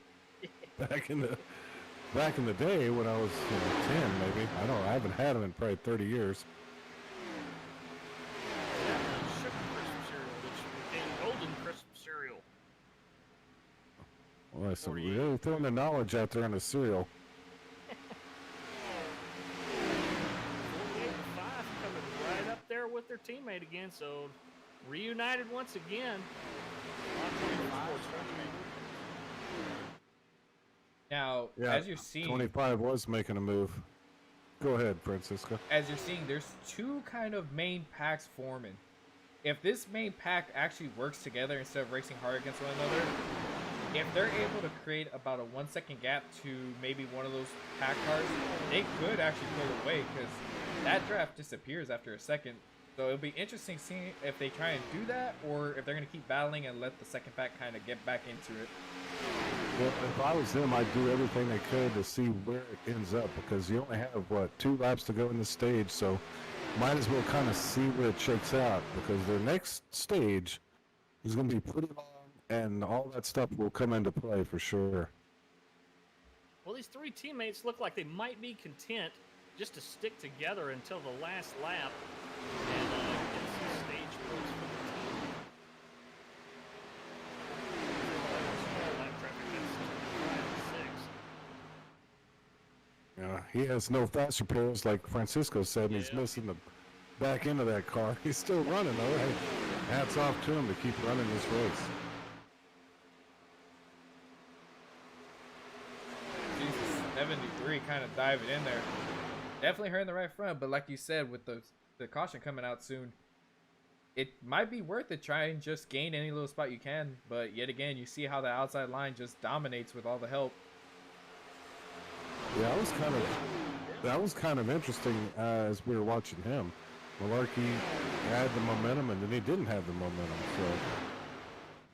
back in the day when I was 10 maybe. I haven't had them in probably 30 years. Sugar crisp cereal, which became golden crisp cereal. Well, so 48. really throwing the knowledge out there on the cereal. 48-5 coming right up there with their teammate again, so reunited once again. Now, Yeah, as you're seeing, 25 was making a move. Go ahead, Francisco. as you're seeing, there's two kind of main packs forming. If this main pack actually works together instead of racing hard against one another, if they're able to create about a 1 second gap to maybe one of those pack cars, they could actually pull away because that draft disappears after a second. So it'll be interesting seeing if they try and do that or if they're going to keep battling and let the second pack kind of get back into it. Well, if I was them, I'd do everything they could to see where it ends up because you only have, 2 laps to go in the stage, so might as well kind of see where it shakes out because their next stage is going to be pretty long and all that stuff will come into play for sure. Well, these three teammates look like they might be content just to stick together until the last lap and get some stage points for the team. Small lap traffic, that's 5 and 6. He has no fast repairs like Francisco said, and he's Yeah. missing the back end of that car. He's still running though. Hey, hats off to him to keep running this race. Jesus, 73 kind of diving in there. Definitely her in the right front, but like you said, with the caution coming out soon, it might be worth it. Try and just gain any little spot you can, but yet again, you see how the outside line just dominates with all the help. Yeah, that was kind of interesting as we were watching him. Malarkey had the momentum, and then he didn't have the momentum. So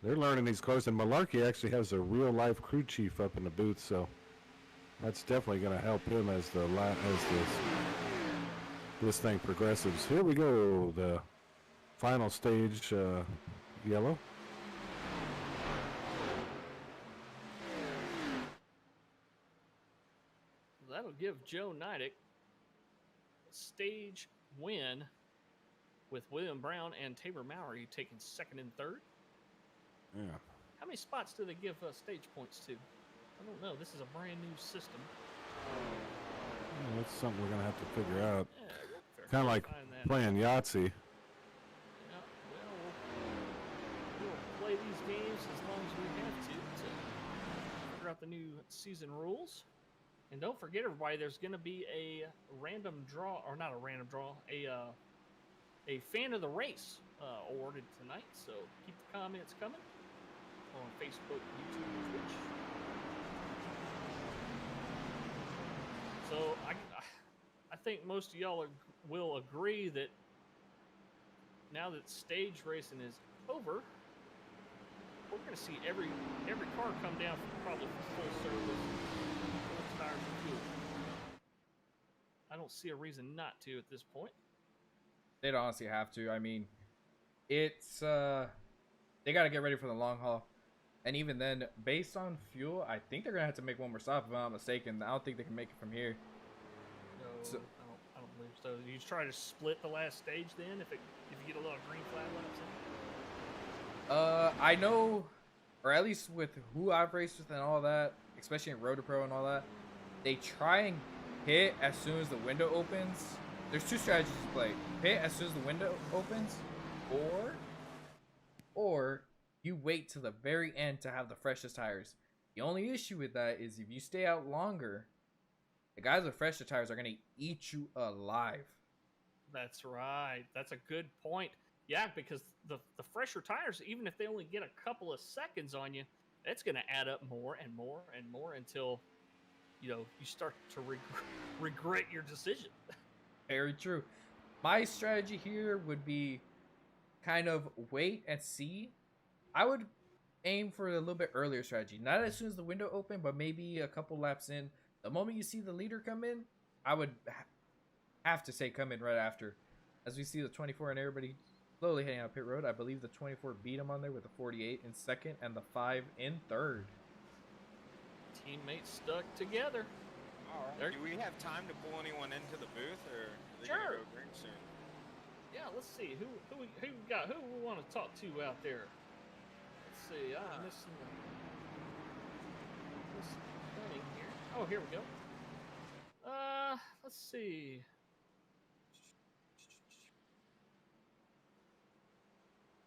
they're learning these cars, and Malarkey actually has a real life crew chief up in the booth, so that's definitely going to help him as this thing progresses. Here we go, the final stage, yellow. That'll give Joe Nidick a stage win with William Brown and Tabor Mowry taking second and third. Yeah. How many spots do they give stage points to? I don't know. This is a brand new system. That's something we're going to have to figure out. Yeah, we'll Kind of like find that. playing Yahtzee. Yeah, well, we'll play these games as long as we have to figure out the new season rules. And don't forget, everybody, there's going to be a random draw, or not a random draw, a fan of the race awarded tonight. So keep the comments coming on Facebook, YouTube, and Twitch. So I think most of y'all will agree that now that stage racing is over, we're going to see every car come down for probably full service. Tires and fuel. I don't see a reason not to at this point. They'd honestly have to. I mean, it's they got to get ready for the long haul, and even then, based on fuel, I think they're gonna have to make one more stop. If I'm not mistaken, I don't think they can make it from here. No, So- I don't believe so. You try to split the last stage then if you get a lot of green flag laps in. I know or at least with who I've raced with and all that, especially in Road to Pro and all that, they try and hit as soon as the window opens. There's two strategies to play: hit as soon as the window opens, or you wait till the very end to have the freshest tires. The only issue with that is if you stay out longer, the guys with fresher tires are gonna eat you alive. That's right. That's a good point. Yeah, because the fresher tires, even if they only get a couple of seconds on you, it's going to add up more and more and more until, you start to regret your decision. Very true. My strategy here would be kind of wait and see. I would aim for a little bit earlier strategy. Not as soon as the window open, but maybe a couple laps in. The moment you see the leader come in, I would have to say come in right after. As we see the 24 and everybody slowly heading out pit road. I believe the 24 beat him on there with the 48 in second and the 5 in third. Teammates stuck together. All right. Do we have time to pull anyone into the booth, or are they gonna go green soon? Yeah, let's see who we want to talk to out there. Let's see. I'm missing this thing here. Oh, here we go. Let's see.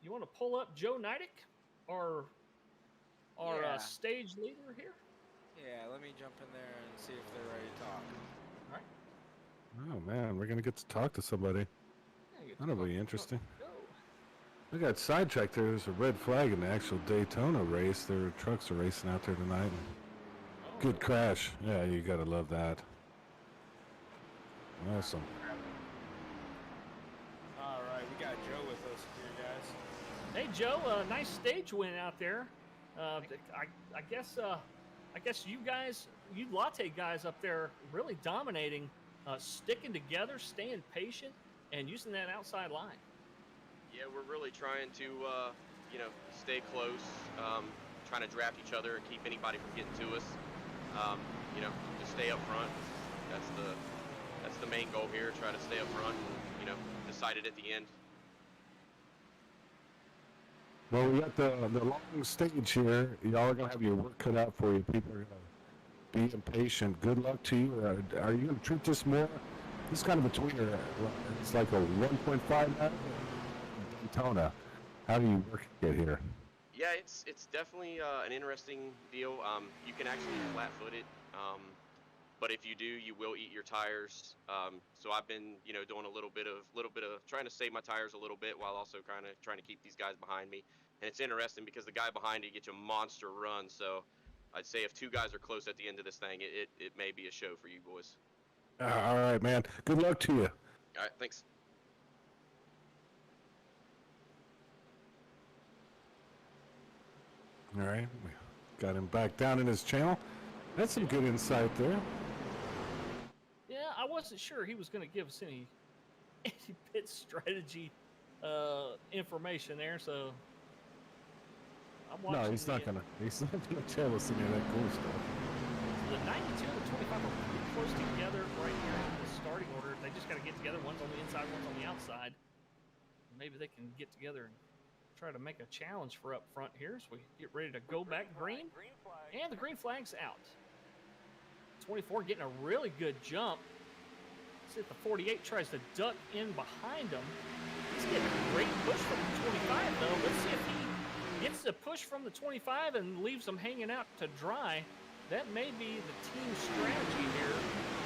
You want to pull up Joe Nidick, our stage leader here? Yeah, let me jump in there and see if they're ready to talk. Oh man, we're gonna get to talk to somebody. Yeah, That'll be interesting. We got sidetracked. There's a red flag in the actual Daytona race. Their trucks are racing out there tonight. Good crash. Yeah, you gotta love that. Awesome. All right, we got Joe with us here, guys. Hey Joe, nice stage win out there. I guess you guys, you latte guys up there, really dominating, sticking together, staying patient, and using that outside line. Yeah, we're really trying to, stay close, trying to draft each other and keep anybody from getting to us. Just stay up front. That's the main goal here. Try to stay up front and, decide it at the end. Well, we got the long stage here. Y'all are gonna have your work cut out for you. People are gonna be impatient. Good luck to you. Are you gonna treat this more? This is kind of a tweener. It's like a 1.5 now. Daytona. How do you work it here? Yeah, it's definitely an interesting deal. You can actually flat-foot it, but if you do, you will eat your tires. So I've been, doing a little bit of trying to save my tires a little bit while also kind of trying to keep these guys behind me. And it's interesting because the guy behind you gets a monster run. So I'd say if two guys are close at the end of this thing, it may be a show for you boys. All right, man. Good luck to you. All right, thanks. All right, we got him back down in his channel. That's some good insight there. Yeah, I wasn't sure he was going to give us any pit strategy information there, so I'm watching. No, he's not gonna tell us any of that cool stuff. The 92 and the 25 are pretty close together right here in the starting order. They just got to get together. One's on the inside, one's on the outside. Maybe they can get together and try to make a challenge for up front here as we get ready to go back green. And the green flag's out. 24 getting a really good jump. See if the 48 tries to duck in behind him. He's getting a great push from the 25 though. Let's see if he gets the push from the 25 and leaves him hanging out to dry. That may be the team strategy here.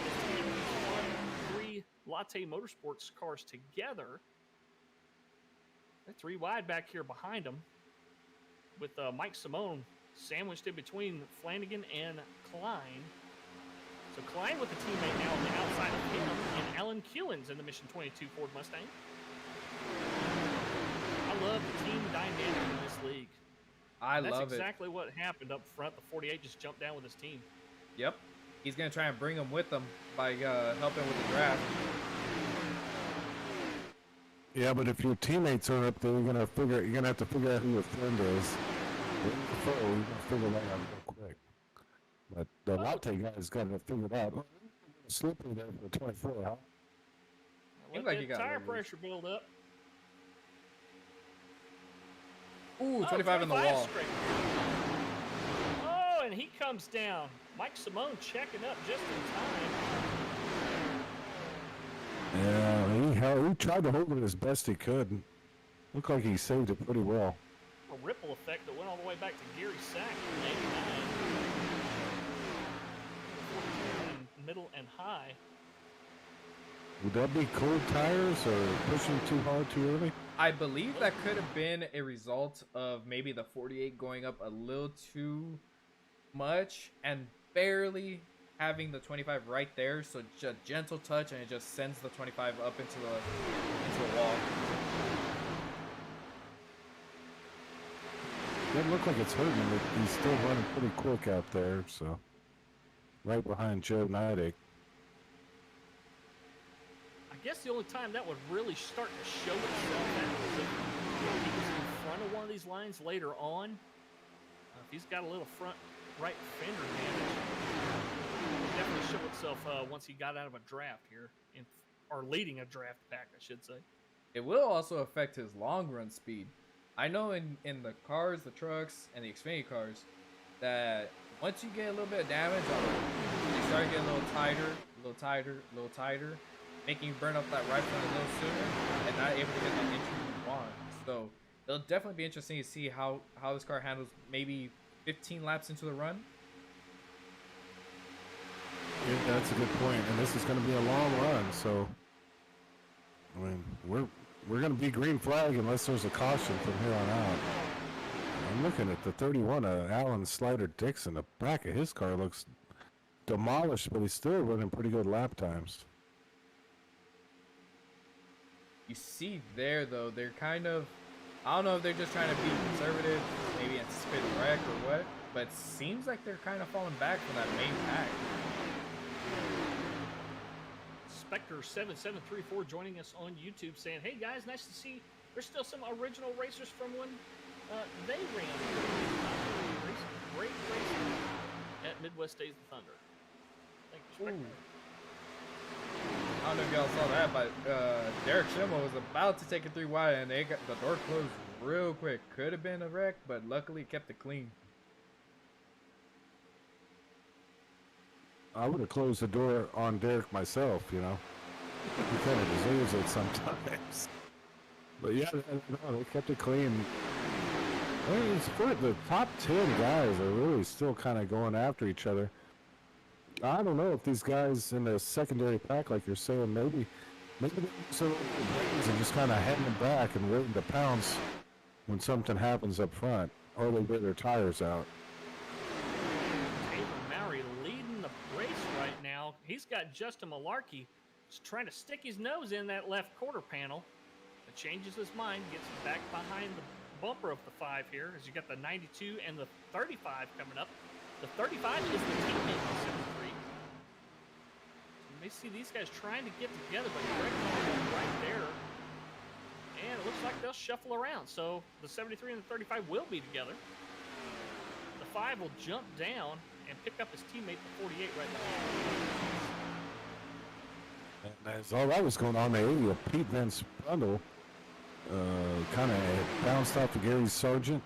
Is to get these 1-3 Latte Motorsports cars together. They're 3 wide back here behind them, with Mike Simone sandwiched in between Flanagan and Klein. So Klein with the teammate now on the outside of him, and Alan Kewins in the Mission 22 Ford Mustang. I love the team dynamic in this league. That's love it. That's exactly what happened up front. The 48 just jumped down with his team. Yep. He's going to try and bring him with him by helping with the draft. Yeah, but if your teammates are up there, you're gonna have to figure out who your friend is. You're gonna figure that out real quick. But the latte guy's got it figured out. Oh, slippery there for 24, huh? Let like that tire pressure build up. Ooh, 25 in the wall. Straight. he comes down. Mike Simone checking up just in time. Yeah, he tried to hold it as best he could. Looked like he saved it pretty well. A ripple effect that went all the way back to Gary Sack in 89. Middle and high. Would that be cold tires or pushing too hard too early? I believe that could have been a result of maybe the 48 going up a little too much and barely having the 25 right there, so just gentle touch and it just sends the 25 up into the wall. Doesn't look like it's hurting him, but he's still running pretty quick out there, so right behind Joe Neidig. I guess the only time that would really start to show itself is if he was in front of one of these lines later on. If he's got a little front right fender damage, it would definitely show itself once he got out of a draft here, or leading a draft pack, I should say. It will also affect his long run speed. I know in the cars, the trucks, and the Xfinity cars, that once you get a little bit of damage on them, they start getting a little tighter, making you burn up that right front a little sooner, and not able to get the entry you want. So it'll definitely be interesting to see how this car handles maybe 15 laps into the run. Yeah, that's a good point, and this is going to be a long run, so I mean we're going to be green flag unless there's a caution from here on out. I'm looking at the 31, Alan Slider Dixon. The back of his car looks demolished, but he's still running pretty good lap times. You see there, though, they're kind of, I don't know if they're just trying to be conservative, maybe anticipate a wreck or what, but it seems like they're kind of falling back from that main pack. Spectre7734 joining us on YouTube saying, hey guys, nice to see there's still some original racers from when they ran. Great racing at Midwest Days of Thunder. Thank you, Spectre. I don't know if y'all saw that, but Derek Schimmel was about to take it 3 wide and they got the door closed real quick. Could have been a wreck, but luckily kept it clean. I would have closed the door on Derek myself, you know. He kind of deserves it sometimes. But yeah, no, they kept it clean. I mean, it's good. The top 10 guys are really still kind of going after each other. I don't know if these guys in the secondary pack, like you're saying, maybe they're so brains and just kind of heading them back and waiting to pounce when something happens up front, or they get their tires out. He's got Justin Malarkey just trying to stick his nose in that left quarter panel. It changes his mind, gets him back behind the bumper of the 5 here, as you got the 92 and the 35 coming up. The 35 is the teammate of 73. You may see these guys trying to get together, but Greg right there. And it looks like they'll shuffle around. So the 73 and the 35 will be together. The 5 will jump down and pick up his teammate, the 48, right now. And as all that was going on, the 80, Pete Van Sprundle kind of bounced off of Gary Sargent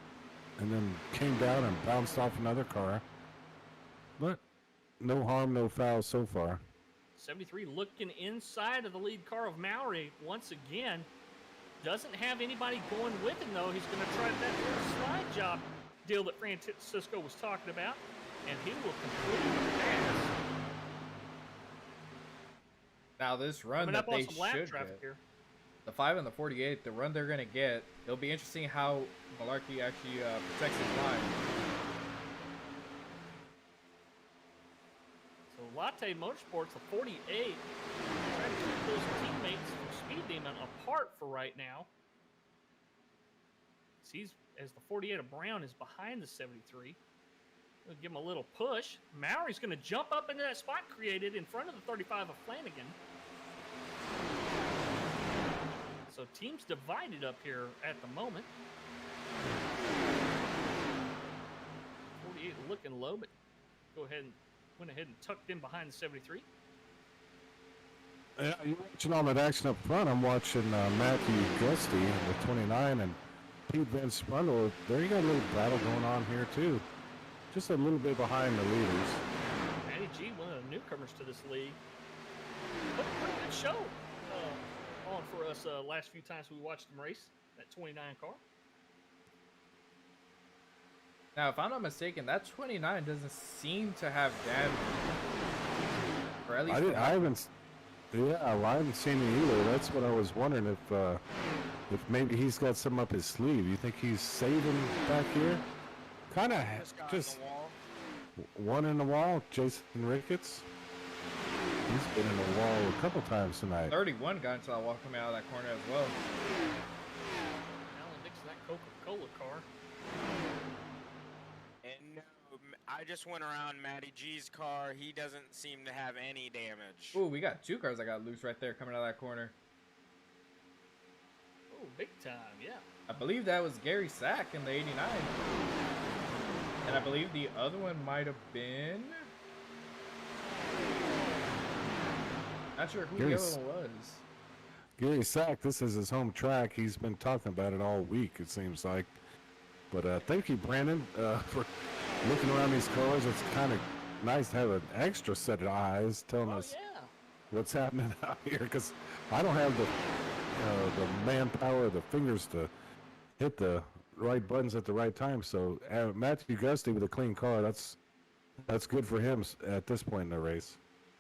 and then came down and bounced off another car. But no harm, no foul so far. 73 looking inside of the lead car of Mowry once again. Doesn't have anybody going with him, though. He's going to try that little slide job deal that Francisco was talking about. And he will complete the pass. Now this run that they should get, here. The 5 and the 48, the run they're going to get, it'll be interesting how Malarkey actually protects his line. So Latte Motorsports, the 48, trying to keep those teammates from Speed Demon apart for right now. As the 48 of Brown is behind the 73. We'll give him a little push. Mowry's going to jump up into that spot created in front of the 35 of Flanagan. So teams divided up here at the moment. 48 looking low, but went ahead and tucked in behind the 73. Yeah, you're watching all that action up front. I'm watching Matthew Gusty with 29 and Pete Van Sprundle. There you got a little battle going on here too. just a little bit behind the leaders. Matty G, one of the newcomers to this league. But pretty good show on for us last few times we watched him race that 29 car. Now, if I'm not mistaken, that 29 doesn't seem to have damage. Or at least I haven't. Yeah, well, I haven't seen it either. That's what I was wondering if maybe he's got some up his sleeve. You think he's saving back here? Kind of just one in the wall. Jason Ricketts. He's been in the wall a couple times tonight. 31 got into that wall coming out of that corner as well. Alan Dixon, that Coca-Cola car. And no, I just went around Matty G's car. He doesn't seem to have any damage. Ooh, we got 2 cars that got loose right there coming out of that corner. Oh, big time, yeah. I believe that was Gary Sack in the 89. And I believe the other one might have been... Not sure who the other one was. Gary Sack, this is his home track. He's been talking about it all week, it seems like. But thank you, Brandon, for looking around these cars. It's kind of nice to have an extra set of eyes telling us what's happening out here, because I don't have the manpower, the fingers to hit the right buttons at the right time. So Matthew Gusty with a clean car, that's good for him at this point in the race.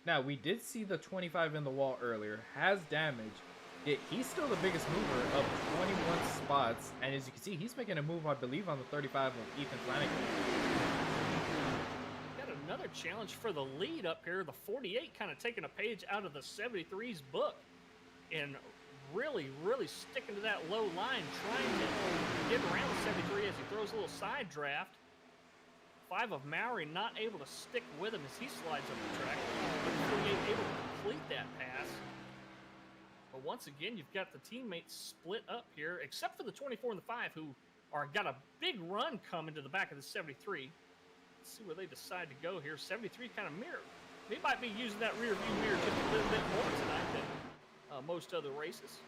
Now, we did see the 25 in the wall earlier, has damage, yet he's still the biggest mover of 21 spots, and as you can see, he's making a move, I believe, on the 35 with Ethan Flanagan. Got another challenge for the lead up here, the 48 kind of taking a page out of the 73's book, and really sticking to that low line, trying to get around the 73 as he throws a little side draft. 5 of Mowry not able to stick with him as he slides up the track, but 48 able to complete that pass. But once again, you've got the teammates split up here, except for the 24 and the 5, who got a big run coming to the back of the 73. Let's see where they decide to go here. 73 kind of mirror. They might be using that rear view mirror just a little bit more tonight than most other races.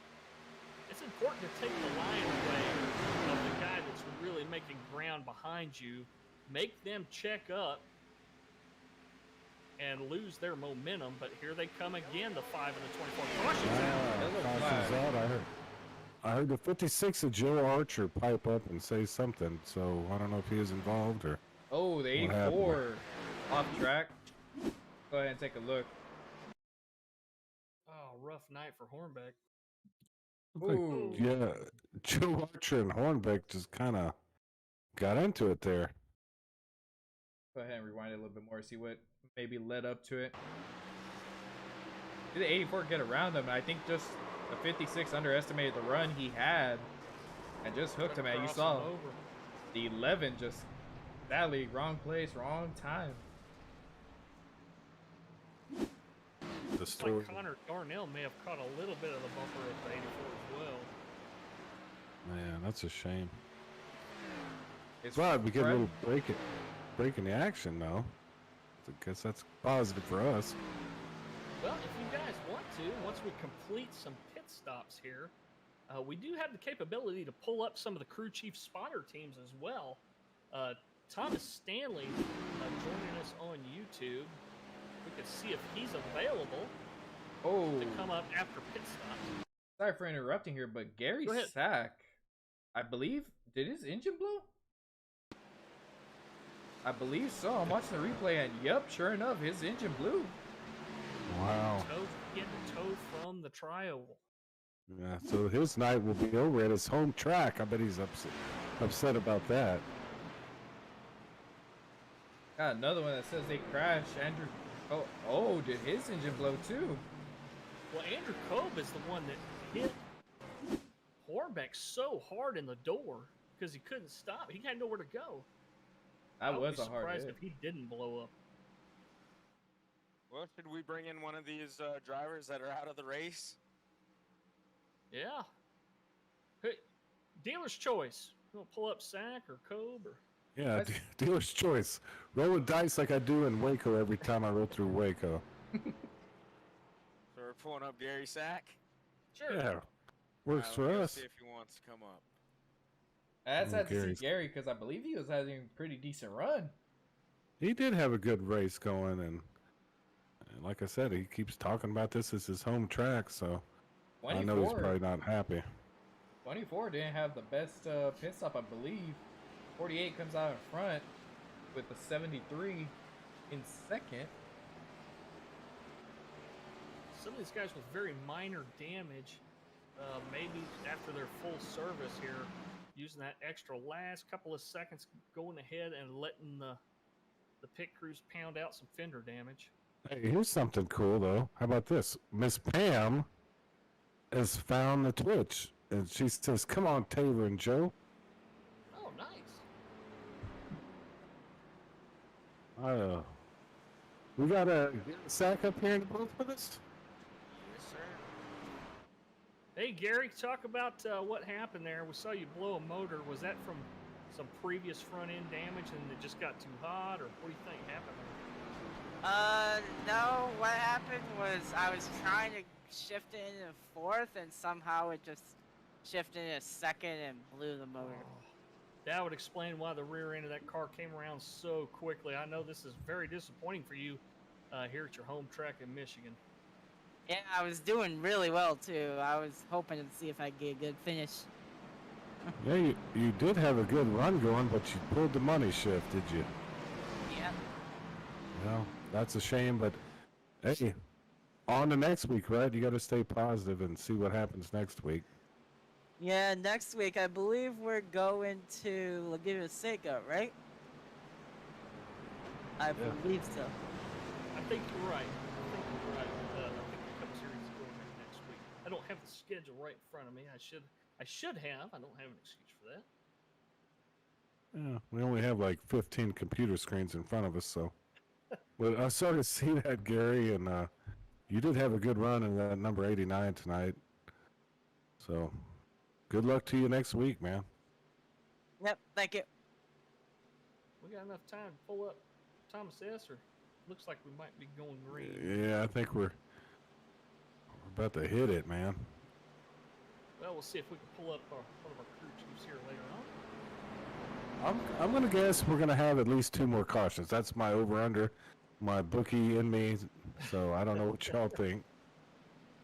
It's important to take the line away of the guy that's really making ground behind you. Make them check up and lose their momentum, but here they come again, the 5 and the 24. Caution's out. I heard the 56 of Joe Archer pipe up and say something, so I don't know if he is involved or... Oh, the 84 off track. Go ahead and take a look. Oh, rough night for Hornbeck. Ooh. Yeah, Joe Archer and Hornbeck just kind of got into it there. Go ahead and rewind it a little bit more, see what maybe led up to it. Did the 84 get around him? I think just the 56 underestimated the run he had and just hooked him at. You saw the 11 just sadly wrong place, wrong time. The story. Like Connor Darnell may have caught a little bit of the bumper of the 84 as well. Man, that's a shame. It's But we get a little break in the action, though. I guess that's positive for us. Well, if you guys want to, once we complete some pit stops here, we do have the capability to pull up some of the crew chief spotter teams as well. Thomas Stanley joining us on YouTube. We can see if he's available to come up after pit stops. Sorry for interrupting here, but Gary Sack, I believe, did his engine blow? I believe so. I'm watching the replay, and yep, sure enough, his engine blew. Wow. Getting towed from the trial. Yeah, so his night will be over at his home track. I bet he's upset about that. Got another one that says they crashed. Andrew, oh, did his engine blow too? Well, Andrew Cobb is the one that hit Hornbeck so hard in the door because he couldn't stop. He had nowhere to go. That was a hard hit. I would be surprised if he didn't blow up. Well, should we bring in one of these drivers that are out of the race? Yeah. Hey, dealer's choice. You want to pull up Sack or Cobb or? Yeah, dealer's choice. Roll a dice like I do in Waco every time I roll through Waco. So we're pulling up Gary Sack? Sure. Yeah, works for us. See if he wants to come up. That's sad to see Gary because I believe he was having a pretty decent run. He did have a good race going, and like I said, he keeps talking about this as his home track, so I know he's probably not happy. 24 didn't have the best pit stop, I believe. 48 comes out in front with the 73 in second. Some of these guys with very minor damage, maybe after their full service here, using that extra last couple of seconds, going ahead and letting the pit crews pound out some fender damage. Hey, here's something cool, though. How about this? Miss Pam has found the Twitch, and she says, come on, Taylor and Joe. Oh, nice. We got a sack up here in the booth with us? Yes, sir. Hey, Gary, talk about what happened there. We saw you blow a motor. Was that from some previous front end damage and it just got too hot, or what do you think happened there? No, what happened was I was trying to shift it into fourth and somehow it just shifted in a second and blew the motor. That would explain why the rear end of that car came around so quickly. I know this is very disappointing for you here at your home track in Michigan. Yeah, I was doing really well too. I was hoping to see if I could get a good finish. Yeah, you did have a good run going, but you pulled the money shift, did you? Yeah. Well, that's a shame, but hey, on to next week, right? You got to stay positive and see what happens next week. Yeah, next week I believe we're going to Laguna Seca, right? I believe so. I think you're right. I think the Cup Series is going there next week. I don't have the schedule right in front of me. I should have. I don't have an excuse for that. Yeah, we only have like 15 computer screens in front of us, so. But I started to see that, Gary, and you did have a good run in that number 89 tonight. So, good luck to you next week, man. Yep, thank you. We got enough time to pull up Thomas S, or looks like we might be going green. Yeah, I think we're about to hit it, man. Well, we'll see if we can pull up one of our crew chiefs here later on. I'm gonna guess we're gonna have at least 2 more cautions. That's my over/under, my bookie in me. So I don't know what y'all think.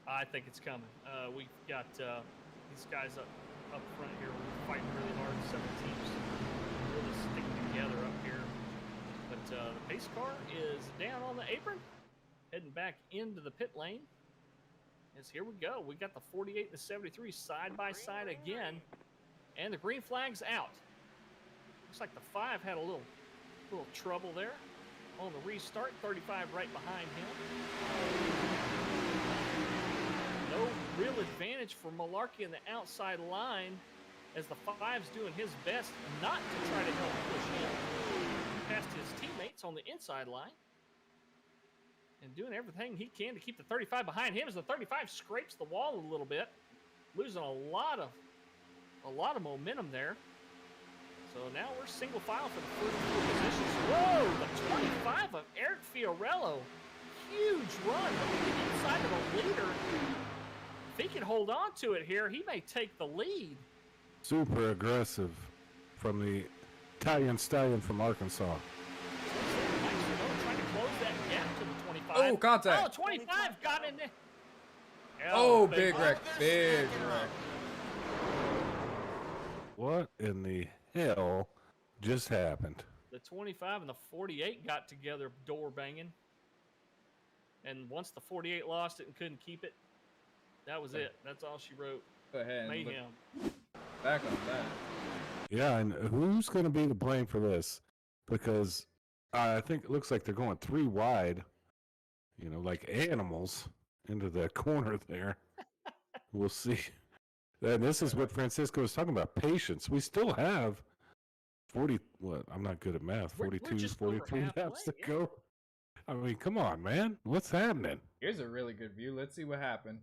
I think it's coming. We've got these guys up front here. We're fighting really hard. 7 teams really sticking together up here. But the pace car is down on the apron, heading back into the pit lane. As here we go. We got the 48 and the 73 side by side again, and the green flag's out. Looks like the 5 had a little trouble there on the restart. 35 right behind him. No real advantage for Malarkey in the outside line, as the 5's doing his best not to try to help push him past his teammates on the inside line, and doing everything he can to keep the 35 behind him as the 35 scrapes the wall a little bit, losing a lot of momentum there. So now we're single file for the first 4 positions. Whoa, the 25 of Eric Fiorello. Huge run inside of the leader. If he can hold on to it here, he may take the lead. Super aggressive from the Italian stallion from Arkansas. Trying to close that gap to the 25. Oh, contact. Oh, 25 got in there. Oh, big wreck. Big wreck. What in the hell just happened? The 25 and the 48 got together, door banging. And once the 48 lost it and couldn't keep it, that was it. That's all she wrote. Go ahead and Mayhem. look back on that. Yeah, and who's going to be to blame for this? Because I think it looks like they're going 3 wide, like animals into the corner there. We'll see. And this is what Francisco was talking about, patience. We still have 40, I'm not good at math, 42, 43 laps to go. I mean, come on, man. What's happening? Here's a really good view. Let's see what happened.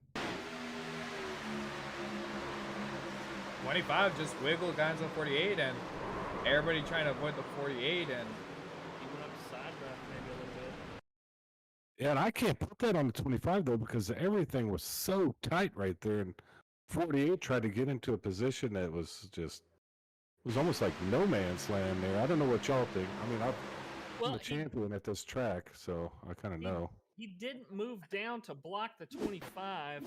25 just wiggled guys on 48, and everybody trying to avoid the 48, and He went up side draft maybe a little bit. Yeah, and I can't put that on the 25, though, because everything was so tight right there. And 48 tried to get into a position that was almost like no man's land there. I don't know what y'all think. I mean, Well, the he- champion at this track, so I kind of He- know. He didn't move down to block the 25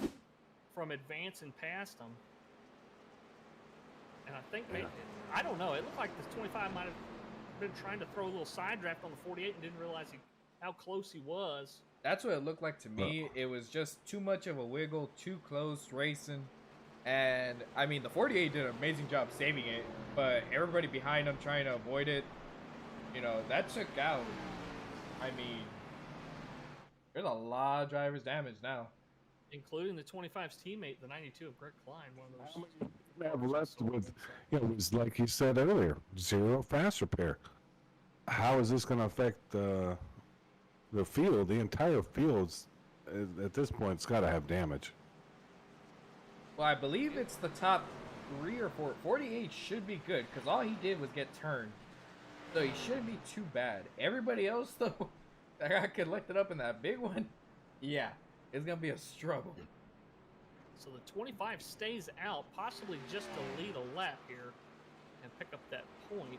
from advancing past him. And I think maybe, I don't know. It looked like the 25 might have been trying to throw a little side draft on the 48 and didn't realize how close he was. That's what it looked like to me. It was just too much of a wiggle, too close racing. And, I mean, the 48 did an amazing job saving it, but everybody behind him trying to avoid it, you know, that took out. I mean, there's a lot of drivers damaged now. Including the 25's teammate, the 92 of Greg Klein, one of those. Have left with, you know, it was like you said earlier, 0 fast repair. How is this going to affect the field? The entire field's at this point, it's got to have damage. Well, I believe it's the top 3 or 4. 48 should be good, because all he did was get turned. So he shouldn't be too bad. Everybody else, though, that got collected up in that big one, yeah, it's going to be a struggle. So the 25 stays out, possibly just to lead a lap here and pick up that point.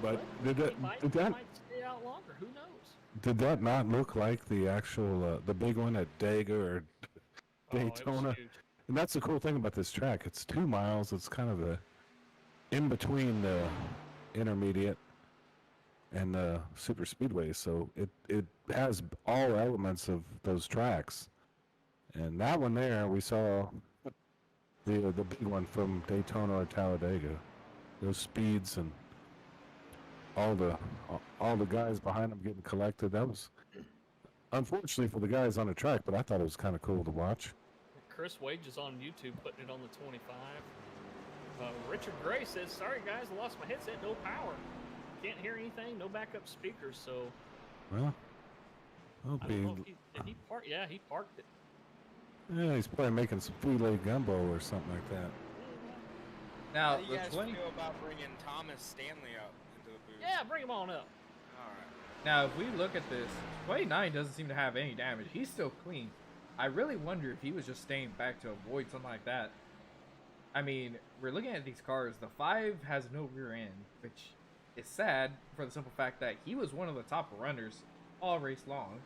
But did He might stay out longer. Who knows? Did that not look like the actual the big one at Dega or Daytona? Oh, it was huge. And that's the cool thing about this track. It's 2 miles. It's kind of the in between the intermediate and the super speedway. So it has all elements of those tracks. And that one there, we saw the big one from Daytona or Talladega. Those speeds and all the guys behind them getting collected. That was unfortunately for the guys on the track, but I thought it was kind of cool to watch. Chris Wage is on YouTube putting it on the 25. Richard Gray says, "Sorry guys, I lost my headset. No power. Can't hear anything. No backup speakers." So, Well, I'll I be, don't know if did he park? Yeah, he parked it. yeah, he's probably making some filet gumbo or something like that. Now, How do you the guys 20. feel about bringing Thomas Stanley up into the booth? Yeah, bring him on up. All right. Now, if we look at this, 29 doesn't seem to have any damage. He's still clean. I really wonder if he was just staying back to avoid something like that. I mean, we're looking at these cars. The 5 has no rear end, which is sad for the simple fact that he was one of the top runners all race long.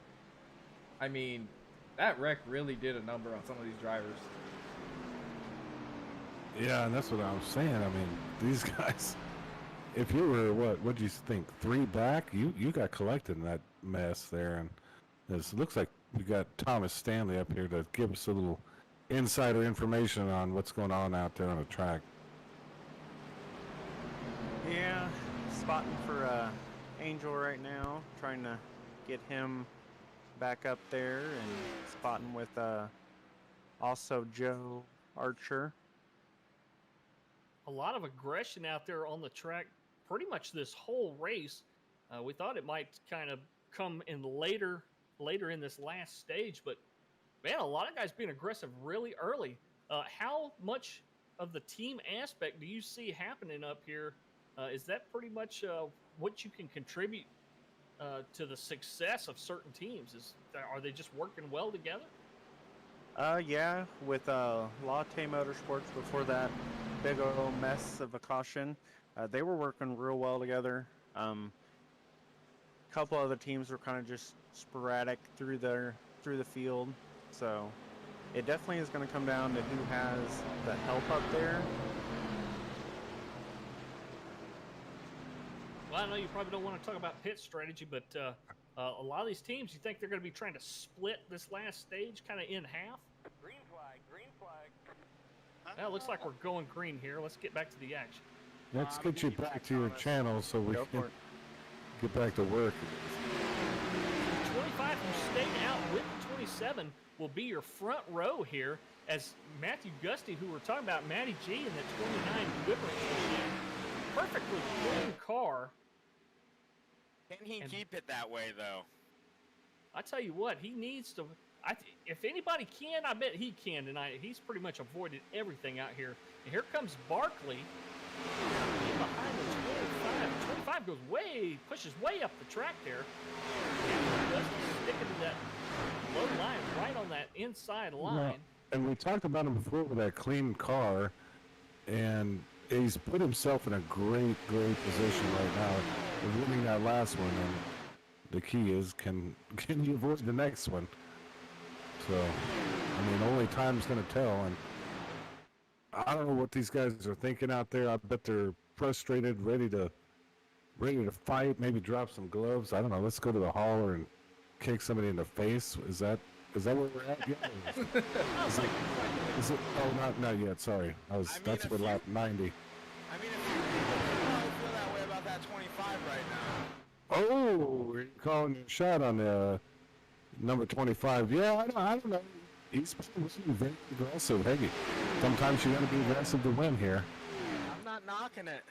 I mean, that wreck really did a number on some of these drivers. Yeah, and that's what I was saying. I mean, these guys, if you were, what do you think, 3 back? You got collected in that mess there. And it looks like we got Thomas Stanley up here to give us a little insider information on what's going on out there on the track. Yeah, spotting for Angel right now, trying to get him back up there, and spotting with also Joe Archer. A lot of aggression out there on the track pretty much this whole race. We thought it might kind of come in later in this last stage, but man, a lot of guys being aggressive really early. How much of the team aspect do you see happening up here? Is that pretty much what you can contribute to the success of certain teams? Are they just working well together? Yeah, with Latte Motorsports before that big old mess of a caution, they were working real well together. Couple other teams were kind of just sporadic through the field, so it definitely is going to come down to who has the help up there. Well, I know you probably don't want to talk about pit strategy, but a lot of these teams, you think they're going to be trying to split this last stage kind of in half? Green flag. Well, it looks like we're going green here. Let's get back to the action. Let's get you back to your channel so we Go can for it. get back to work. 25 who stayed out with 27 will be your front row here as Matthew Gusty, who we're talking about, Matty G in the 29 Goodrich machine. Perfectly clean car. Can he And- keep it that way though? I tell you what, he needs to. If anybody can, I bet he can tonight. He's pretty much avoided everything out here. And here comes Barkley in behind the 25. 25 pushes way up the track there. And Gusty's sticking to that low line, right on that inside line. And we talked about him before with that clean car, and he's put himself in a great position right now. of winning that last one, and the key is can you avoid the next one? So, I mean, only time's gonna tell, and I don't know what these guys are thinking out there. I bet they're frustrated, ready to fight, maybe drop some gloves. I don't know. Let's go to the hauler and kick somebody in the face. Is that where we're at? Yeah. Is it? Oh, not yet. Sorry. That's what lap 90. I mean, if you probably feel that way about that 25 right now. Oh, you're calling your shot on the number 25. Yeah, I don't know. He's very aggressive. Hey, sometimes you got to be aggressive to win here. I'm not knocking it.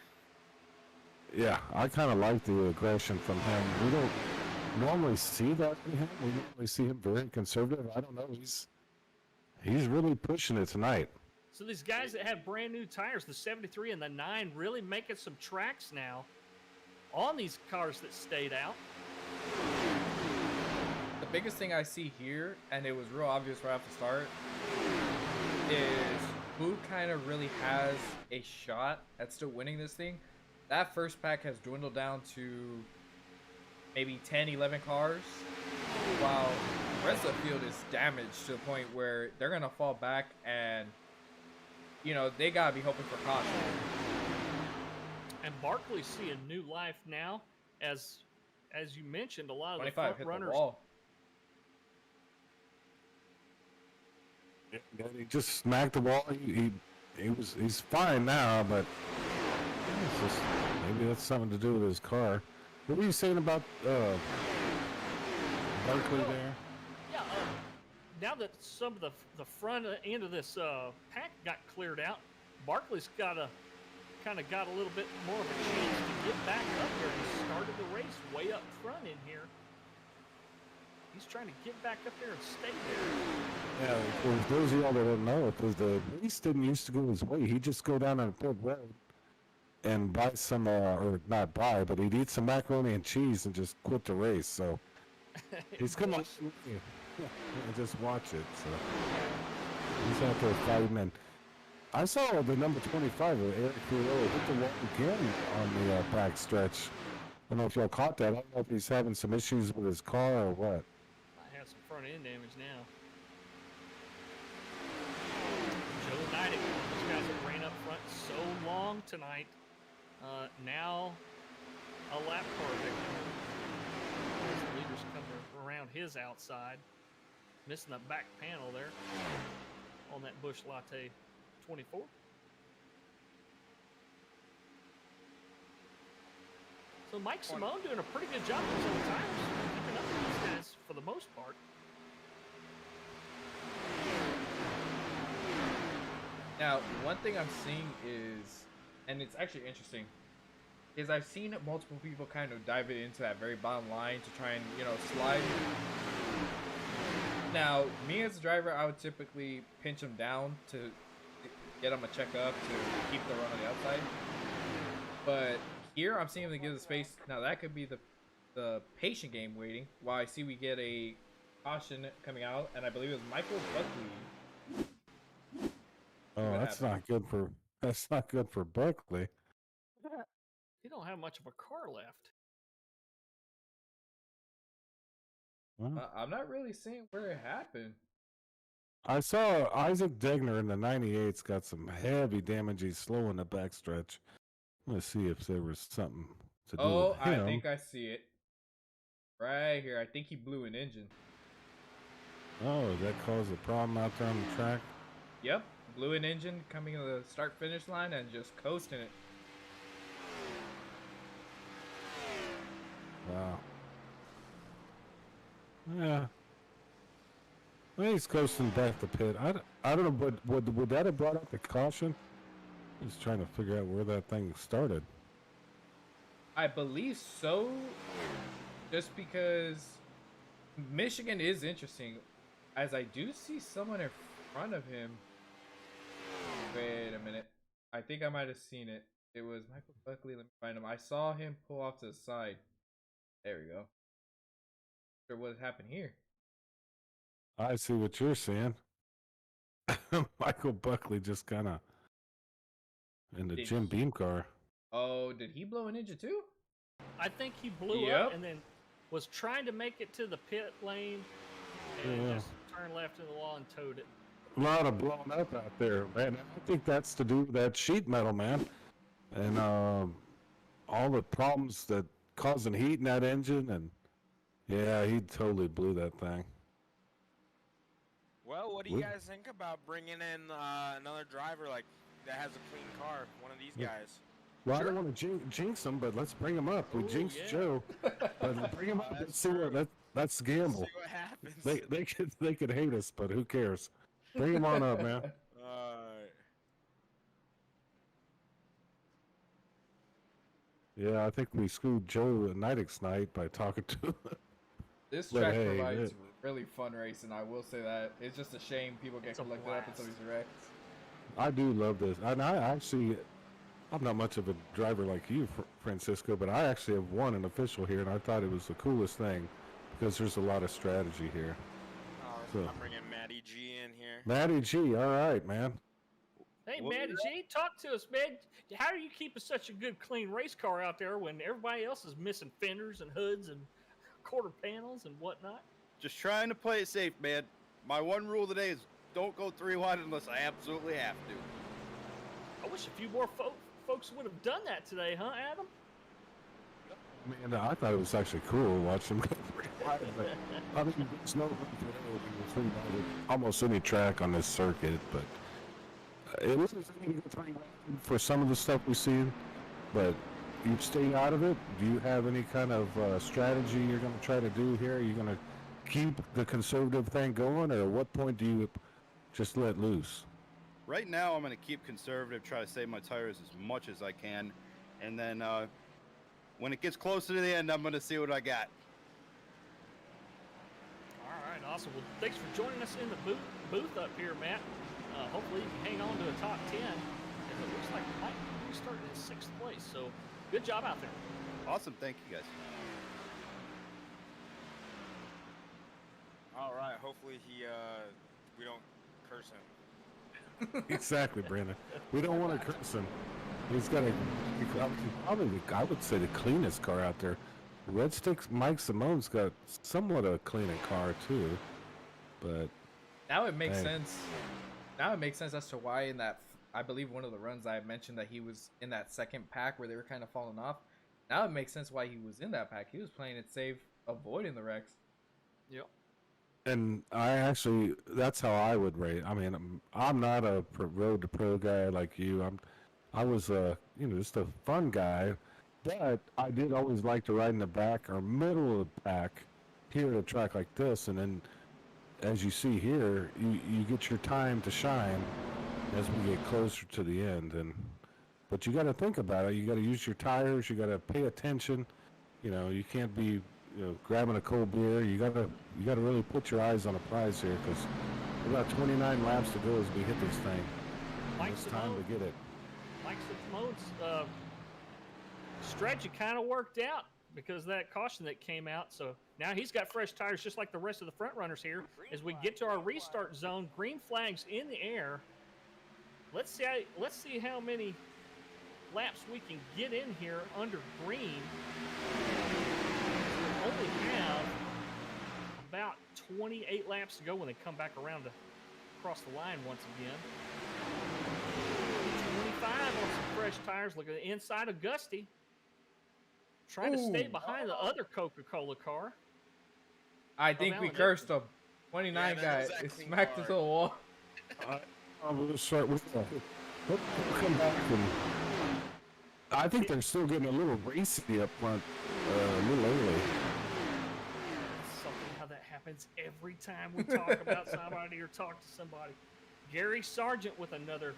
Yeah, I kind of like the aggression from him. We don't normally see that in him. We normally see him very conservative. I don't know. He's really pushing it tonight. So these guys that have brand new tires, the 73 and the 9, really making some tracks now on these cars that stayed out. The biggest thing I see here, and it was real obvious right off the start, is who kind of really has a shot at still winning this thing. That first pack has dwindled down to maybe 10, 11 cars, while the rest of the field is damaged to the point where they're going to fall back and, you know, they got to be hoping for caution. And Barkley's seeing new life now, as you mentioned, a lot of the 25 front hit runners. the wall. Yeah, he just smacked the wall. He's fine now, but maybe that's something to do with his car. What were you saying about Barkley there? Yeah, now that some of the front end of this pack got cleared out, Barkley's got a little bit more of a chance to get back up here. He started the race way up front in here. He's trying to get back up there and stay there. Yeah, for those of y'all that don't know, because the race didn't used to go his way. He'd just go down on a pit road and buy some, or not buy, but he'd eat some macaroni and cheese and just quit the race. So he's come on and just watch it. So he's out there fighting. And I saw the number 25, Eric Furlow, hit the wall again on the back stretch. I don't know if y'all caught that. I don't know if he's having some issues with his car or what. Might have some front end damage now. Joe Knighting, those guys that ran up front so long tonight. Now a lap car victim. As the leaders come around his outside. Missing the back panel there on that Busch Latte 24. So Mike Simone doing a pretty good job with his own tires, keeping up with these guys for the most part. Now, one thing I'm seeing is, and it's actually interesting, is I've seen multiple people kind of dive it into that very bottom line to try and, you know, slide. Now, me as a driver, I would typically pinch them down to get them a checkup to keep the run on the outside. But here, I'm seeing them give the space. Now, that could be the patient game waiting. While I see we get a caution coming out, and I believe it was Michael Buckley. Oh, that's not good for Barkley. He don't have much of a car left. Well, I'm not really seeing where it happened. I saw Isaac Degner in the 98's got some heavy damage. He's slow in the backstretch. Let's see if there was something to do with him. I think I see it. Right here. I think he blew an engine. Oh, that caused a problem out there on the track? Yep. Blew an engine coming to the start-finish line and just coasting it. Wow. Yeah. Well, he's coasting back to pit. I don't know, but would that have brought up the caution? Just trying to figure out where that thing started. I believe so. Just because Michigan is interesting, as I do see someone in front of him. Wait a minute. I think I might have seen it. It was Michael Buckley. Let me find him. I saw him pull off to the side. There we go. Sure, what happened here? I see what you're saying. Michael Buckley just kind of in the Jim Beam car. Oh, did he blow an engine too? I think he blew Yep. up and then was trying to make it to the pit lane and Yeah. just turned left in the wall and towed it. A lot of blown up out there, man. I think that's to do with that sheet metal, man, and all the problems that causing heat in that engine, and yeah, he totally blew that thing. Well, what do you We- guys think about bringing in another driver like that has a clean car? One of these Yeah. guys. Well, I don't want to jinx him, but let's bring him up. We Ooh, jinxed yeah. Joe, but bring him up. That's Let's see what that's the gamble. See what happens. They could hate us, but who cares? Bring him on up, man. Yeah, I think we screwed Joe at Nitix night by talking to him. This But track hey, provides it- really fun racing. I will say that. It's just a shame people get It's a collected up in some of blast. these wrecks. I do love this, and I actually, I'm not much of a driver like you, Francisco, but I actually have won an official here, and I thought it was the coolest thing because there's a lot of strategy here. So- I'm bringing Matty G in here. Matty G, all right, man. Hey, Well, Matty G, talk to us, man. How are you keeping such a good, clean race car out there when everybody else is missing fenders and hoods and quarter panels and whatnot? Just trying to play it safe, man. My one rule today is don't go 3 wide unless I absolutely have to. I wish a few more folks would have done that today, huh, Adam? Man, I thought it was actually cool watching him go through. I mean, there's no almost any track on this circuit, but it wasn't for some of the stuff we see. But you stay out of it. Do you have any kind of strategy you're going to try to do here? Are you going to keep the conservative thing going, or at what point do you just let loose? Right now, I'm going to keep conservative, try to save my tires as much as I can, and then when it gets closer to the end, I'm going to see what I got. All right, awesome. Well, thanks for joining us in the booth up here, Matt. Hopefully you can hang on to a top 10. And it looks like Mike started in 6th place, so good job out there. Awesome, thank you guys. All right. Hopefully we don't curse him. Exactly, Brandon. We don't want to curse him. He's got probably, I would say, the cleanest car out there. Red Sticks Mike Simone's got somewhat a cleaner car too, but Now it makes Dang. sense. Now it makes sense as to why in that, I believe one of the runs I had mentioned that he was in that second pack where they were kind of falling off. Now it makes sense why he was in that pack. He was playing it safe, avoiding the wrecks. Yep. and I actually that's how I would rate. I mean, I'm not a road to pro guy like you. I was just a fun guy, but I did always like to ride in the back or middle of the pack here at a track like this, and then as you see here, you get your time to shine as we get closer to the end. But you got to think about it. You got to use your tires. You got to pay attention. You can't be grabbing a cold beer. You got to really put your eyes on a prize here because we got 29 laps to go as we hit this thing. Mike It's time to get it. Mike Simone's strategy kind of worked out because of that caution that came out. So now he's got fresh tires just like the rest of the front runners here. As we get to our restart zone, green flags in the air. Let's see how many laps we can get in here under green. We only have about 28 laps to go when they come back around to cross the line once again. 25 on some fresh tires. Look at the inside of Gusty. Trying to stay behind the other Coca-Cola car. I think we Valid. cursed him. 29 Yeah, guy that is is acting smacked hard. into the wall. We'll start with we'll come back and I think they're still getting a little racy up front, a little early. Something how that happens every time we talk about somebody or talk to somebody. Gary Sargent with another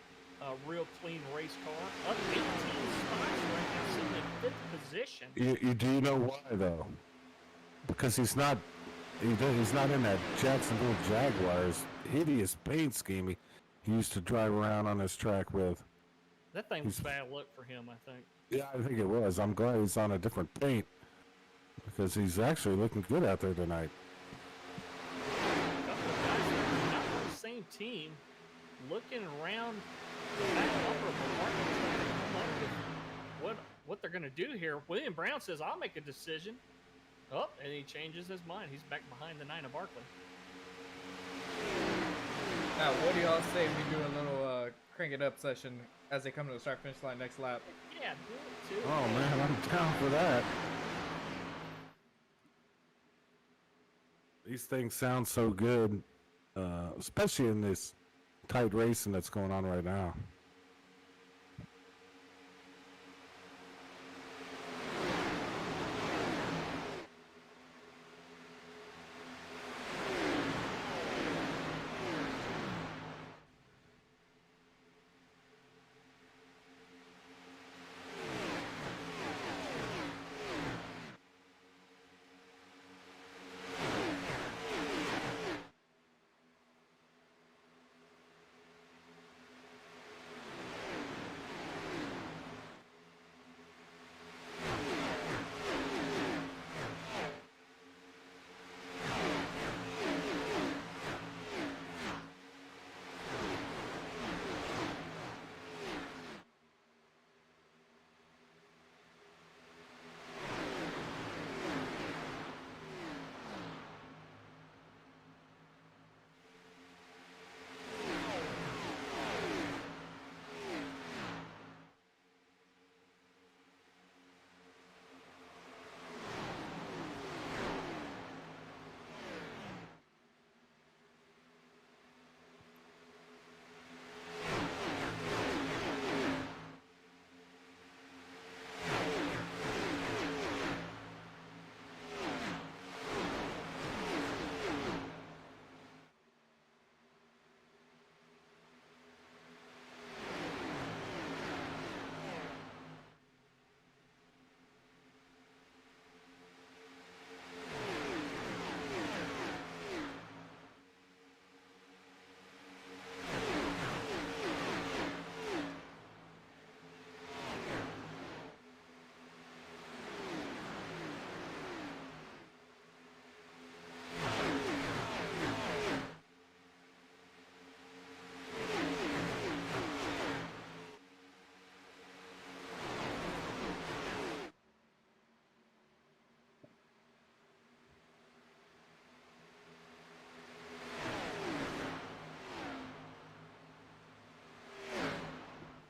real clean race car. Up 18 spots right now, sitting in 5th position. Do you know why though? Because he's not in that Jacksonville Jaguars hideous paint scheme he used to drive around on this track with. That thing was bad luck for him, I think. Yeah, I think it was. I'm glad he's on a different paint because he's actually looking good out there tonight. A couple of guys that are not on the same team looking around the back upper of the market trying to come up with what what they're going to do here. William Brown says, I'll make a decision. Oh, and he changes his mind. He's back behind the 9 of Barkley. Now, what do y'all say we do a little crank it up session as they come to the start finish line next lap? Yeah, do it too. Oh man, I'm down for that. These things sound so good, especially in this tight racing that's going on right now.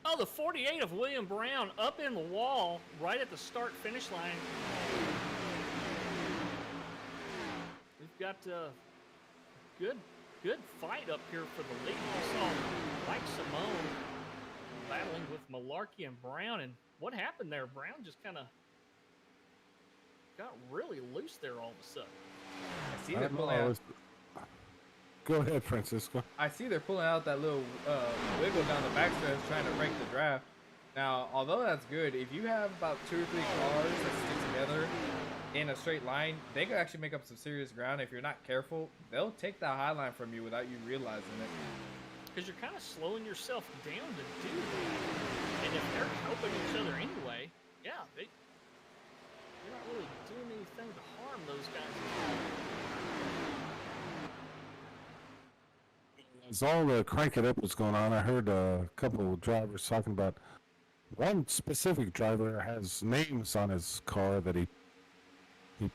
Oh, the 48 of William Brown up in the wall right at the start-finish line. We've got a good fight up here for the lead. We saw Mike Simone battling with Malarkey and Brown, and what happened there? Brown just kind of got really loose there all of a sudden. I see they're pulling out. Go ahead, Francisco. I see they're pulling out that little wiggle down the backstretch trying to break the draft. Now, although that's good, if you have about 2 or 3 cars that stick together in a straight line, they could actually make up some serious ground. If you're not careful, they'll take that high line from you without you realizing it. Because you're kind of slowing yourself down to do that. And if they're helping each other anyway, yeah, you're not really doing anything to harm those guys. As all the crank it up was going on, I heard a couple of drivers talking about one specific driver has names on his car that he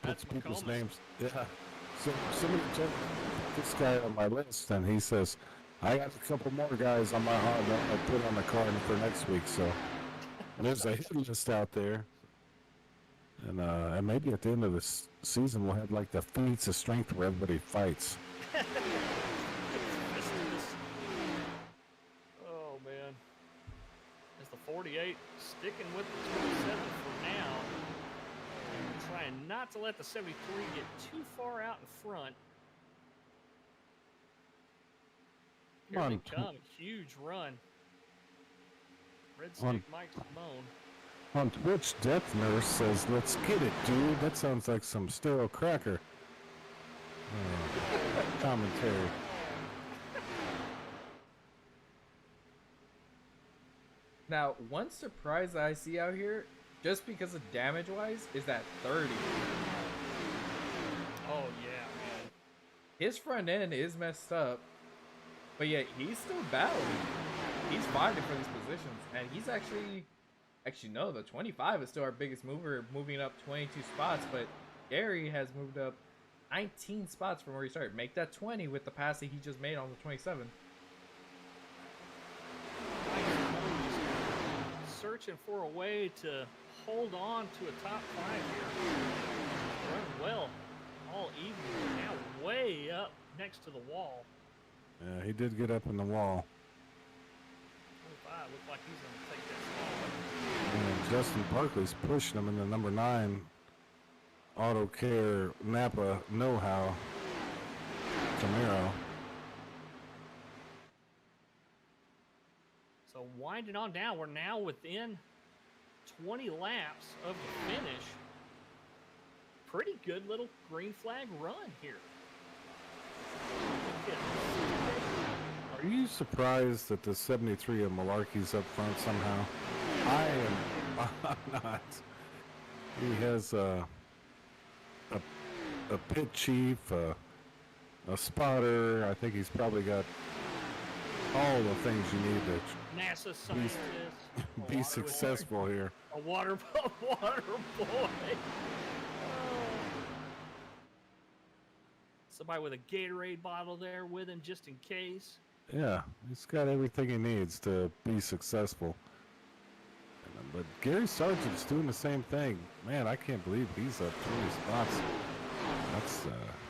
puts people's names. Yeah. So somebody told this guy on my list, and he says, I got a couple more guys on my heart that I put on the car for next week. So there's a hit list out there. And maybe at the end of this season, we'll have like the feats of strength where everybody fights. Oh, man. Is the 48 sticking with the 27 for now? And trying not to let the 73 get too far out in front. Here they come. Huge run. Red Stick Mike Simone. On Twitch, Death Nurse says, let's get it, dude. That sounds like some sterile cracker. Commentary. Now, one surprise that I see out here, just because of damage-wise, is that 30. Oh, yeah, man. His front end is messed up, but yet he's still battling. He's fighting for these positions, and he's actually Actually, no, the 25 is still our biggest mover, moving up 22 spots. But Gary has moved up 19 spots from where he started. Make that 20 with the pass that he just made on the 27. Searching for a way to hold on to a top 5 here. Run well all evening. Now way up next to the wall. Yeah, he did get up in the wall. 25 looks like he's going to take that spot. And Justin Barkley's pushing him in the number 9 Auto Care Napa Know-How Camaro. So winding on down, we're now within 20 laps of the finish. Pretty good little green flag run here. Are you surprised that the 73 of Malarkey's up front somehow? I am I'm not. He has a pit chief, a spotter. I think he's probably got all the things you need to NASA scientist. be successful here. A water boy. Somebody with a Gatorade bottle there with him just in case. Yeah, he's got everything he needs to be successful. But Gary Sargent's doing the same thing. Man, I can't believe he's up 20 spots. That's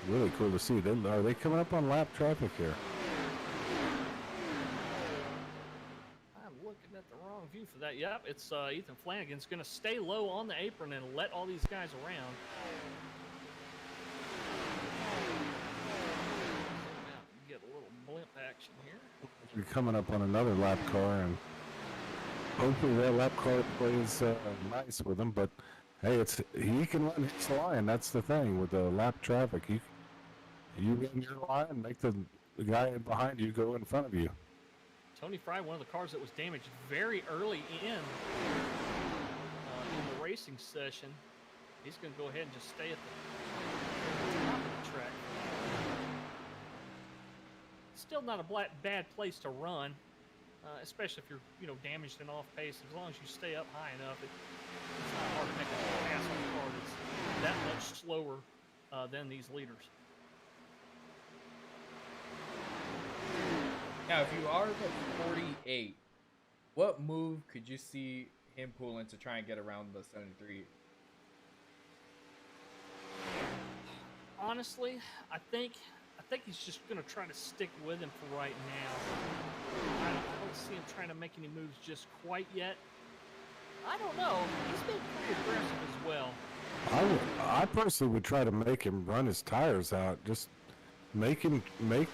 really cool to see. Are they coming up on lap traffic here? I'm looking at the wrong view for that. Yep, it's Ethan Flanagan's going to stay low on the apron and let all these guys around. Get a little blimp action here. We're coming up on another lap car, and hopefully that lap car plays nice with him. But hey, he can run his line. That's the thing with the lap traffic. You run your line, make the guy behind you go in front of you. Tony Fry, one of the cars that was damaged very early in the racing session. He's going to go ahead and just stay at the top of the track. Still not a bad place to run, especially if you're damaged and off pace. As long as you stay up high enough, it's not hard to make a pass on a car that's that much slower than these leaders. Now, if you are the 48, what move could you see him pulling to try and get around the 73? Honestly, I think he's just going to try to stick with him for right now. I don't see him trying to make any moves just quite yet. I don't know. He's been pretty aggressive as well. I personally would try to make him run his tires out. Just make the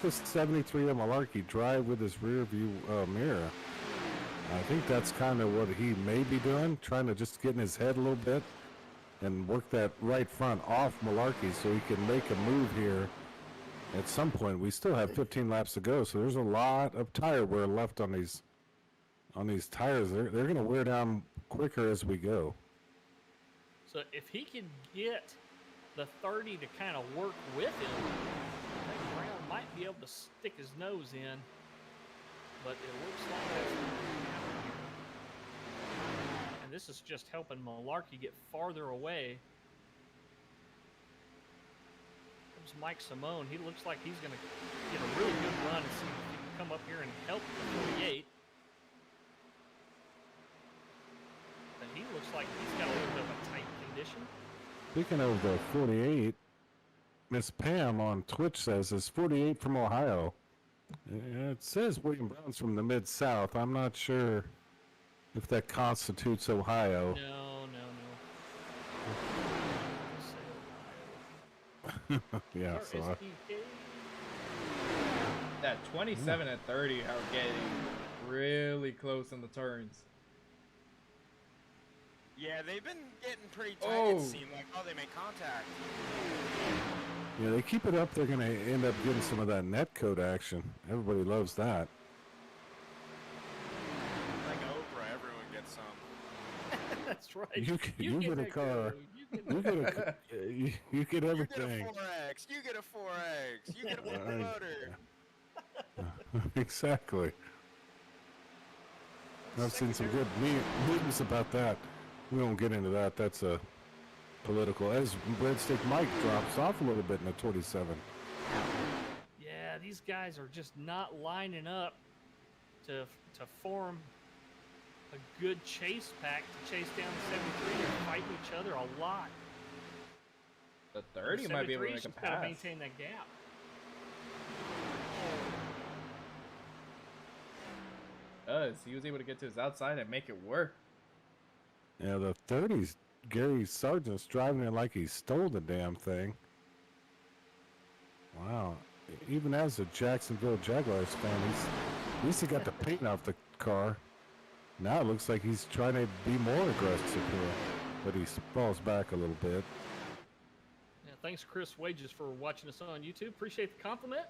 73 of Malarkey drive with his rear view mirror. I think that's kind of what he may be doing, trying to just get in his head a little bit and work that right front off Malarkey so he can make a move here. At some point, we still have 15 laps to go, so there's a lot of tire wear left on these tires. They're going to wear down quicker as we go. So if he can get the 30 to kind of work with him, I think Brown might be able to stick his nose in, but it looks like that's not going to happen here. And this is just helping Malarkey get farther away. Mike Simone, he looks like he's going to get a really good run and see if he can come up here and help the 48. And he looks like he's got a little bit of a tight condition. Speaking of the 48, Miss Pam on Twitch says, is 48 from Ohio? It says William Brown's from the Mid-South. I'm not sure if that constitutes Ohio. No. Yeah, so that 27 and 30 are getting really close in the turns. Yeah, they've been getting pretty tight, it seemed like. Oh, they make contact. Yeah, they keep it up, they're going to end up getting some of that netcode action. Everybody loves that. Like Oprah, everyone gets some. That's right. You get a car. You get everything. You get a 4X. You get a 4X. You get a motor. Exactly. I've seen some good memes about that. We won't get into that. That's a political. As Breadstick Mike drops off a little bit in the 27. Yeah, these guys are just not lining up to form a good chase pack to chase down the 73. They're fighting each other a lot. The 30 might be able to make a just gotta pass. maintain that gap. He was able to get to his outside and make it work. Yeah, the 30s, Gary Sargent's driving it like he stole the damn thing. Wow. Even as a Jacksonville Jaguars fan, at least he got the paint off the car. Now it looks like he's trying to be more aggressive here, but he falls back a little bit. Yeah, thanks, Chris Wages, for watching us on YouTube. Appreciate the compliment.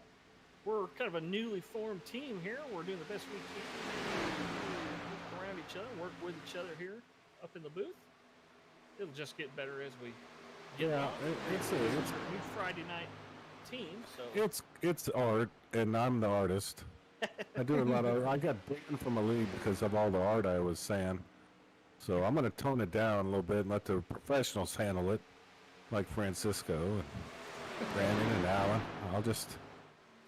We're kind of a newly formed team here. We're doing the best we can. Work around each other, work with each other here up in the booth. It'll just get better as we get along. It's a new Friday night team. So it's art, and I'm the artist. I do a lot of. I got banned from a league because of all the art I was saying. So I'm gonna tone it down a little bit and let the professionals handle it, like Francisco and Brandon and Alan. I'll just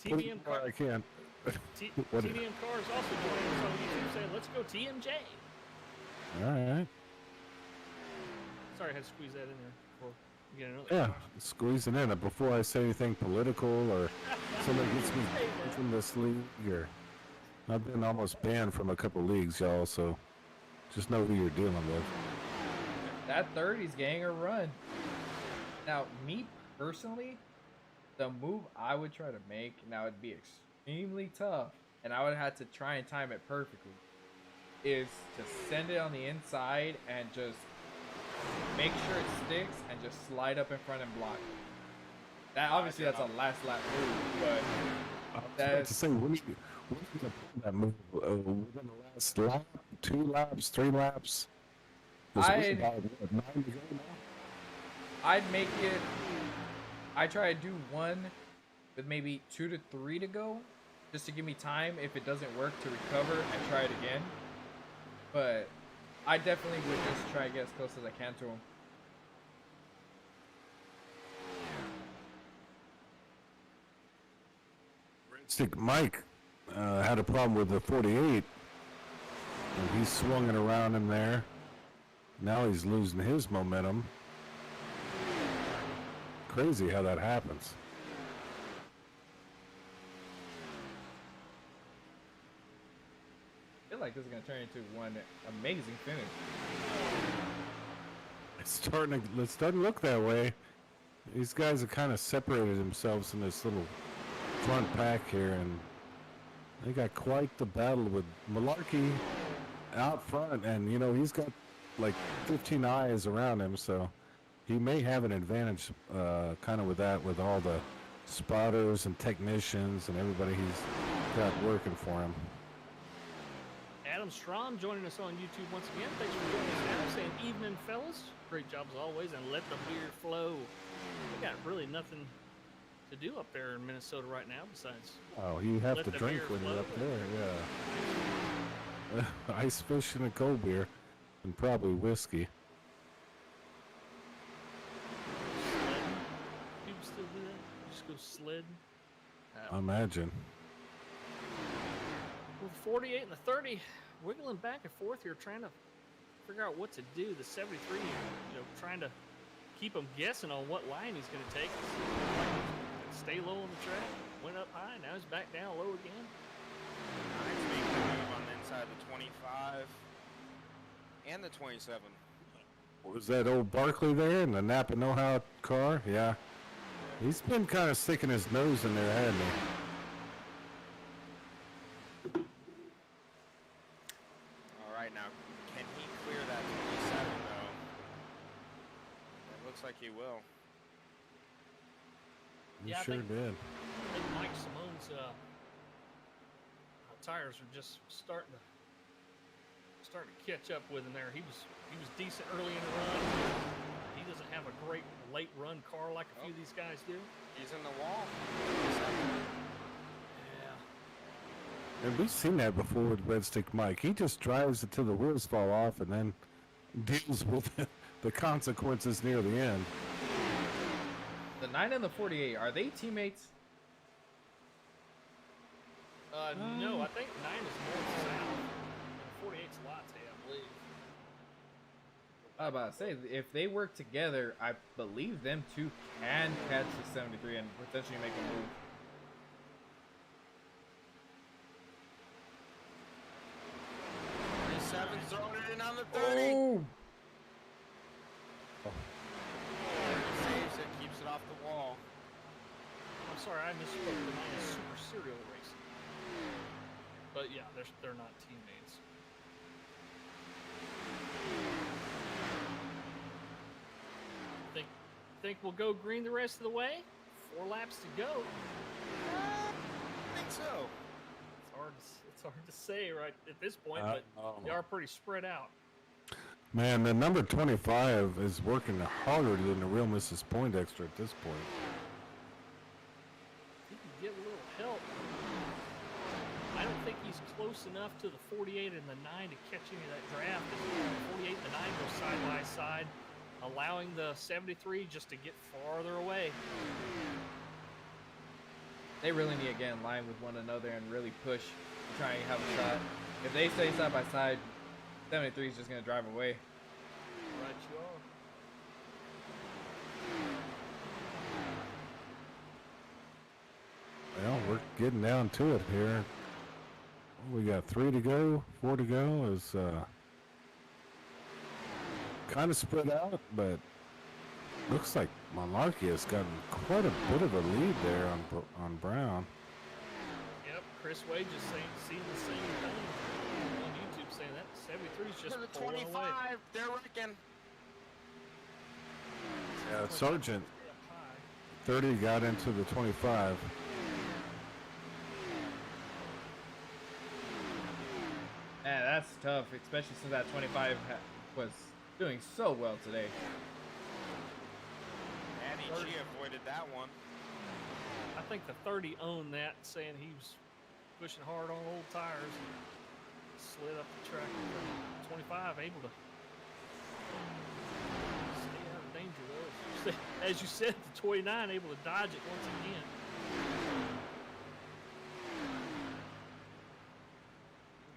TBM where I can. TBM Cars also joining us on YouTube saying, "Let's go TMJ." All right. Sorry, I had to squeeze that in there before we get another. Yeah, squeezing in it before I say anything political or somebody gets me from this league. Or I've been almost banned from a couple leagues, y'all. So just know who you're dealing with. That 30's getting a run. Now, me personally, the move I would try to make, now it'd be extremely tough, and I would have to try and time it perfectly, is to send it on the inside and just make sure it sticks and just slide up in front and block. That obviously that's a last lap move, but that's to say when you pull that move within the last lap, 2 laps, 3 laps. I'd make it. I try to do one with maybe 2 to 3 to go, just to give me time if it doesn't work to recover and try it again. But I definitely would just try to get as close as I can to him. Stick Mike had a problem with the 48, and he's swinging around him there. Now he's losing his momentum. Crazy how that happens. I feel like this is gonna turn into one amazing finish. It's starting to look that way. These guys have kind of separated themselves in this little front pack here, and they got quite the battle with Malarkey out front, and you know he's got like 15 eyes around him, so he may have an advantage kind of with that, with all the spotters and technicians and everybody he's got working for him. Adam Strom joining us on YouTube once again. Thanks for joining us, Adam. Saying, "Evening, fellas. Great job as always, and let the beer flow." We got really nothing to do up there in Minnesota right now besides. Oh, you have let to the drink beer when you're flow. up there, yeah. Ice fish and a cold beer, and probably whiskey. Sledding. People still do that? Just go sledding. I imagine. With the 48 and the 30, wiggling back and forth here, trying to figure out what to do. The 73, trying to keep him guessing on what line he's going to take. Stay low on the track, went up high, now he's back down low again. Nice making a move on the inside of the 25 and the 27. Was that old Barkley there in the Napa Know-How car? Yeah. He's been kind of sticking his nose in there, hasn't he? All right, now can he clear that 27 though? It looks like he will. He Yeah, I sure think- did. I think Mike Simone's tires are just starting to catch up with him there. He was decent early in the run. He doesn't have a great late run car like a few of these guys do. He's in the wall. Yeah. And we've seen that before with Red Stick Mike. He just drives until the wheels fall off and then deals with the consequences near the end. The 9 and the 48, are they teammates? No, I think 9 is north south, and 48's latte, I believe. I was about to say, if they work together, I believe them two can catch the 73 and potentially make a move. Seven's throwing it in on the 30. Oh! Saves it, keeps it off the wall. I'm sorry, I misspoke. The 9 is Super Serial Racing. But yeah, they're not teammates. Think we'll go green the rest of the way? 4 laps to go. I think so. It's hard to say right at this point, but they are pretty spread out. Man, the number 25 is working harder than the real Mrs. Poindexter at this point. He can get a little help. I don't think he's close enough to the 48 and the 9 to catch any of that draft. The 48 and the 9 go side by side, allowing the 73 just to get farther away. They really need to get in line with one another and really push to try and have a shot. If they stay side by side, 73 is just going to drive away. Right you are. Well, we're getting down to it here. We got 3 to go, 4 to go. Is kind of spread out, but looks like Malarkey has gotten quite a bit of a lead there on Brown. Yep, Chris Wade just seeing the same thing on YouTube, saying that 73's just To the pulling 25, away. they're wrecking. Yeah, Sargent Up high. 30 got into the 25. Man, that's tough, especially since that 25 was doing so well today. Matty G avoided that one. I think the 30 owned that, saying he was pushing hard on old tires and slid up the track. 25 able to stay out of danger though. As you said, the 29 able to dodge it once again.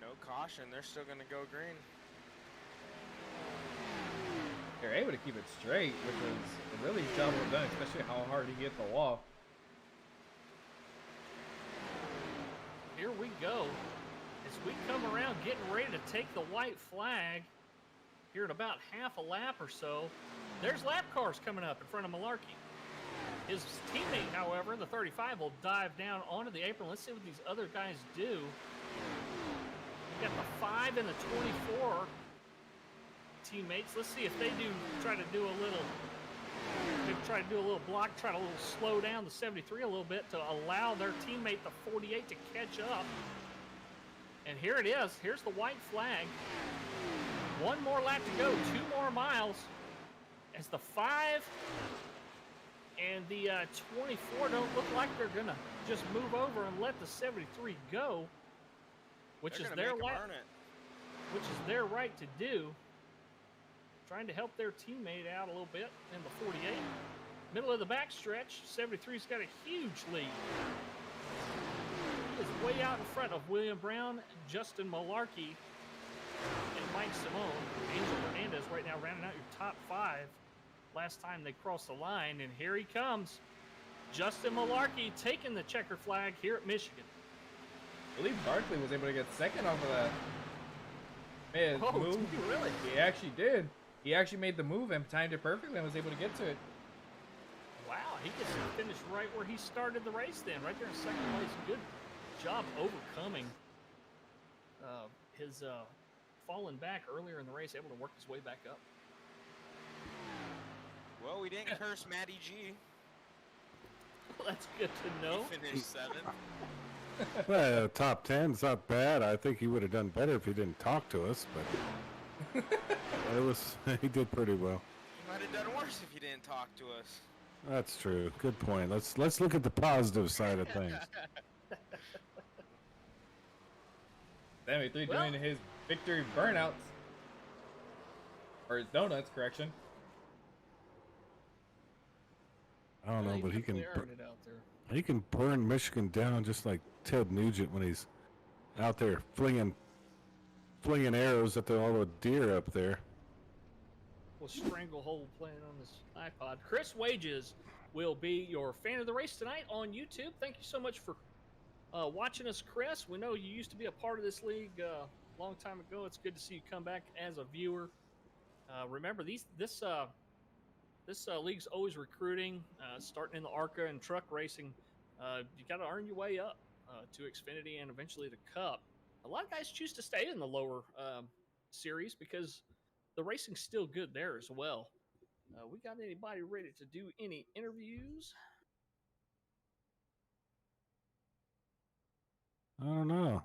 No caution, they're still gonna go green. They're able to keep it straight, which was a really job well done, especially how hard he hit the wall. Here we go. As we come around getting ready to take the white flag here in about half a lap or so, there's lap cars coming up in front of Malarkey. His teammate, however, the 35, will dive down onto the apron. Let's see what these other guys do. We got the 5 and the 24 teammates. Let's see if they try to do a little block, try to slow down the 73 a little bit to allow their teammate, the 48, to catch up. And here it is. Here's the white flag. 1 more lap to go, 2 more miles. As the 5 and the 24 don't look like they're gonna just move over and let the 73 go, which is their which is their right to do. Trying to help their teammate out a little bit in the 48. Middle of the backstretch, 73's got a huge lead. He is way out in front of William Brown, Justin Malarkey, and Mike Simone. Angel Hernandez right now rounding out your top 5. Last time they crossed the line, and here he comes. Justin Malarkey taking the checker flag here at Michigan. I believe Barkley was able to get second off of that. Made his move. Did he really? He actually did. He actually made the move and timed it perfectly and was able to get to it. Wow, he gets to finish right where he started the race then, right there in second place. Good job overcoming his falling back earlier in the race, able to work his way back up. Well, we didn't curse Matty G. Well, that's good to know. He finished 7th. Well, top 10's not bad. I think he would have done better if he didn't talk to us, but he did pretty well. He might have done worse if he didn't talk to us. That's true. Good point. Let's look at the positive side of things. 73 Well- doing his victory burnouts. Or his donuts, correction. I don't know, but he can definitely earned it out there. he can burn Michigan down just like Ted Nugent when he's out there flinging arrows at all the deer up there. Well, Stranglehold playing on this iPod. Chris Wages will be your fan of the race tonight on YouTube. Thank you so much for watching us, Chris. We know you used to be a part of this league a long time ago. It's good to see you come back as a viewer. Remember, this league's always recruiting, starting in the ARCA and truck racing. You got to earn your way up to Xfinity and eventually to Cup. A lot of guys choose to stay in the lower series because the racing's still good there as well. We got anybody ready to do any interviews? I don't know.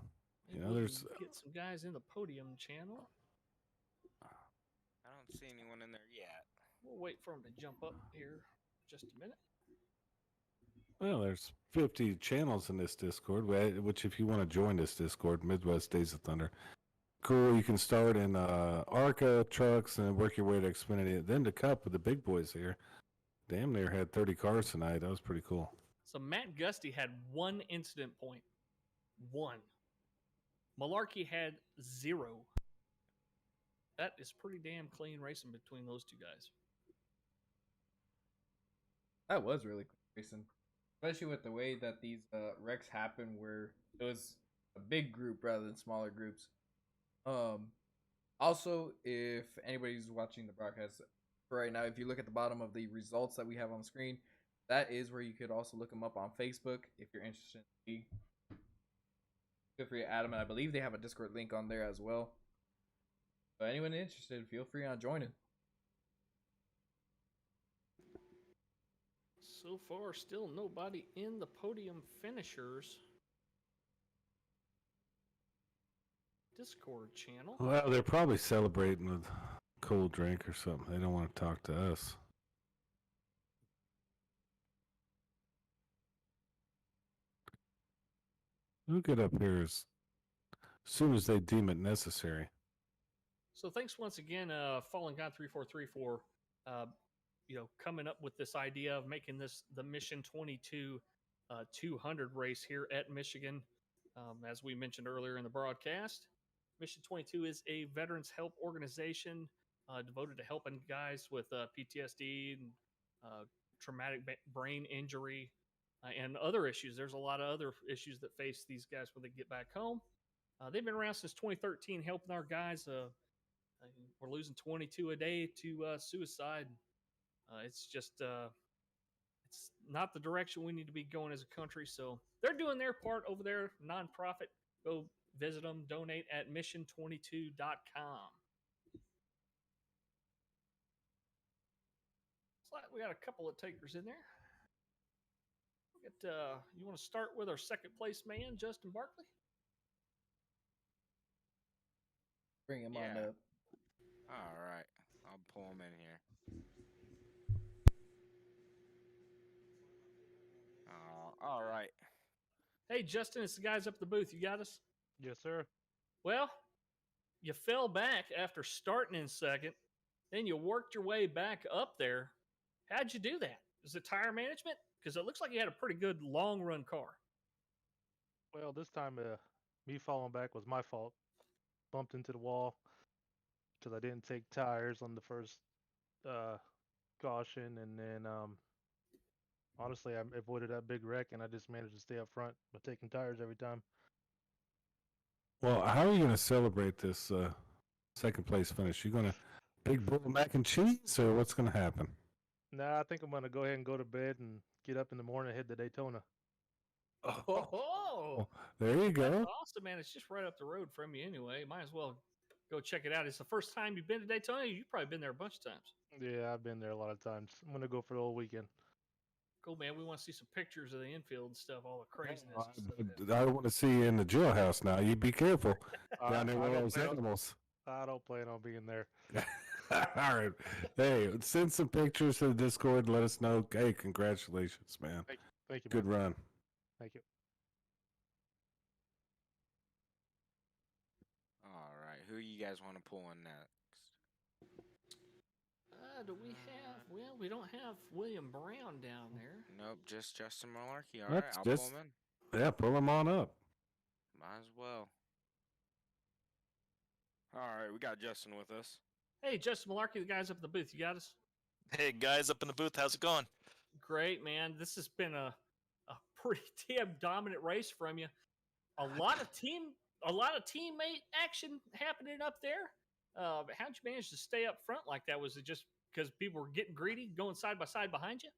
Maybe Yeah, we there's can get some guys in the podium channel. I don't see anyone in there yet. We'll wait for them to jump up here just a minute. well, there's 50 channels in this Discord. Which, if you want to join this Discord, Midwest Days of Thunder, cool. You can start in ARCA trucks and work your way to Xfinity, then to Cup with the big boys here. Damn near had 30 cars tonight. That was pretty cool. So Matt Gusty had 1 incident point. 1. Malarkey had 0. That is pretty damn clean racing between those two guys. That was really cool racing. Especially with the way that these wrecks happen where it was a big group rather than smaller groups. Also, if anybody's watching the broadcast right now, if you look at the bottom of the results that we have on the screen, that is where you could also look them up on Facebook if you're interested in the league. Feel free to add them, and I believe they have a Discord link on there as well. So anyone interested, feel free on joining. So far, still nobody in the podium finishers Discord channel. Well, they're probably celebrating with cold drink or something. They don't want to talk to us. We'll get up here as soon as they deem it necessary. So thanks once again, Fallen God 3434, for coming up with this idea of making this the Mission 22 200 race here at Michigan. As we mentioned earlier in the broadcast, Mission 22 is a veterans help organization devoted to helping guys with PTSD and traumatic brain injury and other issues. There's a lot of other issues that face these guys when they get back home. They've been around since 2013, helping our guys. We're losing 22 a day to suicide. It's just it's not the direction we need to be going as a country. So they're doing their part over there, nonprofit. Go visit them, donate at mission22.com. Looks like we got a couple of takers in there. You want to start with our second place man, Justin Barkley? Bring him on Yeah. up. All right, I'll pull him in here. All right. Hey, Justin, it's the guys up the booth. You got us? Yes, sir. Well, you fell back after starting in second. Then you worked your way back up there. How'd you do that? Is it tire management? Because it looks like you had a pretty good long run car. Well, this time me falling back was my fault. Bumped into the wall because I didn't take tires on the first caution, and then honestly, I avoided that big wreck, and I just managed to stay up front by taking tires every time. Well, how are you going to celebrate this second place finish? You going to big bowl of mac and cheese, or what's going to happen? Nah, I think I'm gonna go ahead and go to bed and get up in the morning and head to Daytona. Oh, There you go. that's awesome, man. It's just right up the road from you anyway. Might as well go check it out. It's the first time you've been to Daytona. You've probably been there a bunch of times. Yeah, I've been there a lot of times. I'm gonna go for the whole weekend. Cool, man. We want to see some pictures of the infield and stuff, all the craziness. and stuff. I want to see you in the jailhouse now. You be careful down there I with all don't those plan on- animals. I don't plan on being there. All right. Hey, send some pictures to the Discord. Let us know. Hey, congratulations, man. Thank you. Good man. run. Thank you. who you guys want to pull on next? Do we have? Well, we don't have William Brown down there. Nope, just Justin Malarkey. All Let's right, I'll pull just- him in. Yeah, pull him on up. Might as well. All right, we got Justin with us. Hey, Justin Malarkey, the guys up in the booth. You got us? Hey guys up in the booth, how's it going? Great, man. This has been a pretty damn dominant race from you. A lot of teammate action happening up there. How'd you manage to stay up front like that? Was it just because people were getting greedy, going side by side behind you?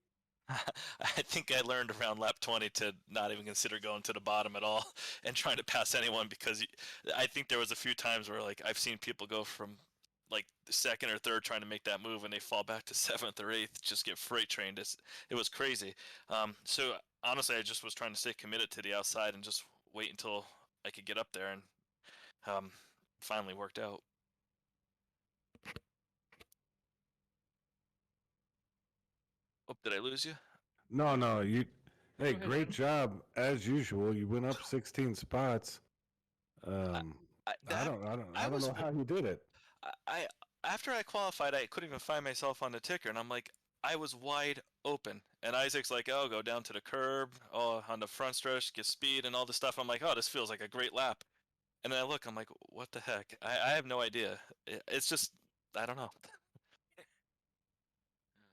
I think I learned around lap 20 to not even consider going to the bottom at all and trying to pass anyone, because I think there was a few times where like I've seen people go from like the second or third trying to make that move and they fall back to seventh or eighth, just get freight trained. It was crazy. So honestly, I just was trying to stay committed to the outside and just wait until I could get up there, and finally worked out. Oh, did I lose you? No, you. Hey, Go ahead, great Adam. job as usual. You went up 16 spots. I don't was know how you did it. I after I qualified, I couldn't even find myself on the ticker, and I'm like, I was wide open. And Isaac's like, oh, go down to the curb, oh, on the front stretch, get speed and all this stuff. I'm like, oh, this feels like a great lap. And then I look, I'm like, what the heck? I have no idea. It's just, I don't know.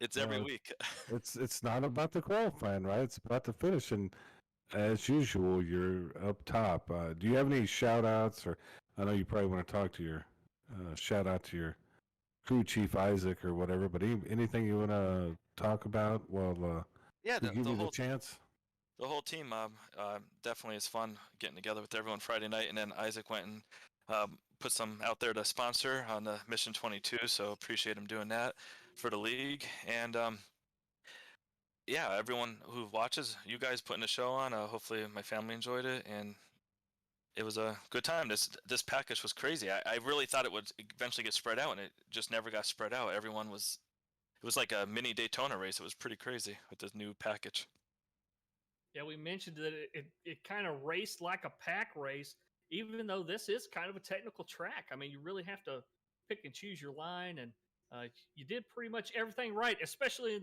It's every week. It's not about the qualifying, right? It's about the finish. And as usual, you're up top. Do you have any shout outs? Or I know you probably want to talk to your shout out to your crew chief Isaac or whatever, but anything you want to talk about while Yeah, we give the you whole the chance? The whole team definitely is fun getting together with everyone Friday night, and then Isaac went and put some out there to sponsor on the Mission 22, so appreciate him doing that for the league. And yeah, everyone who watches, you guys putting the show on, hopefully my family enjoyed it, and it was a good time. This package was crazy. I really thought it would eventually get spread out, and it just never got spread out. It was like a mini Daytona race. It was pretty crazy with this new package. Yeah, we mentioned that it kind of raced like a pack race, even though this is kind of a technical track. I mean, you really have to pick and choose your line, and you did pretty much everything right, especially in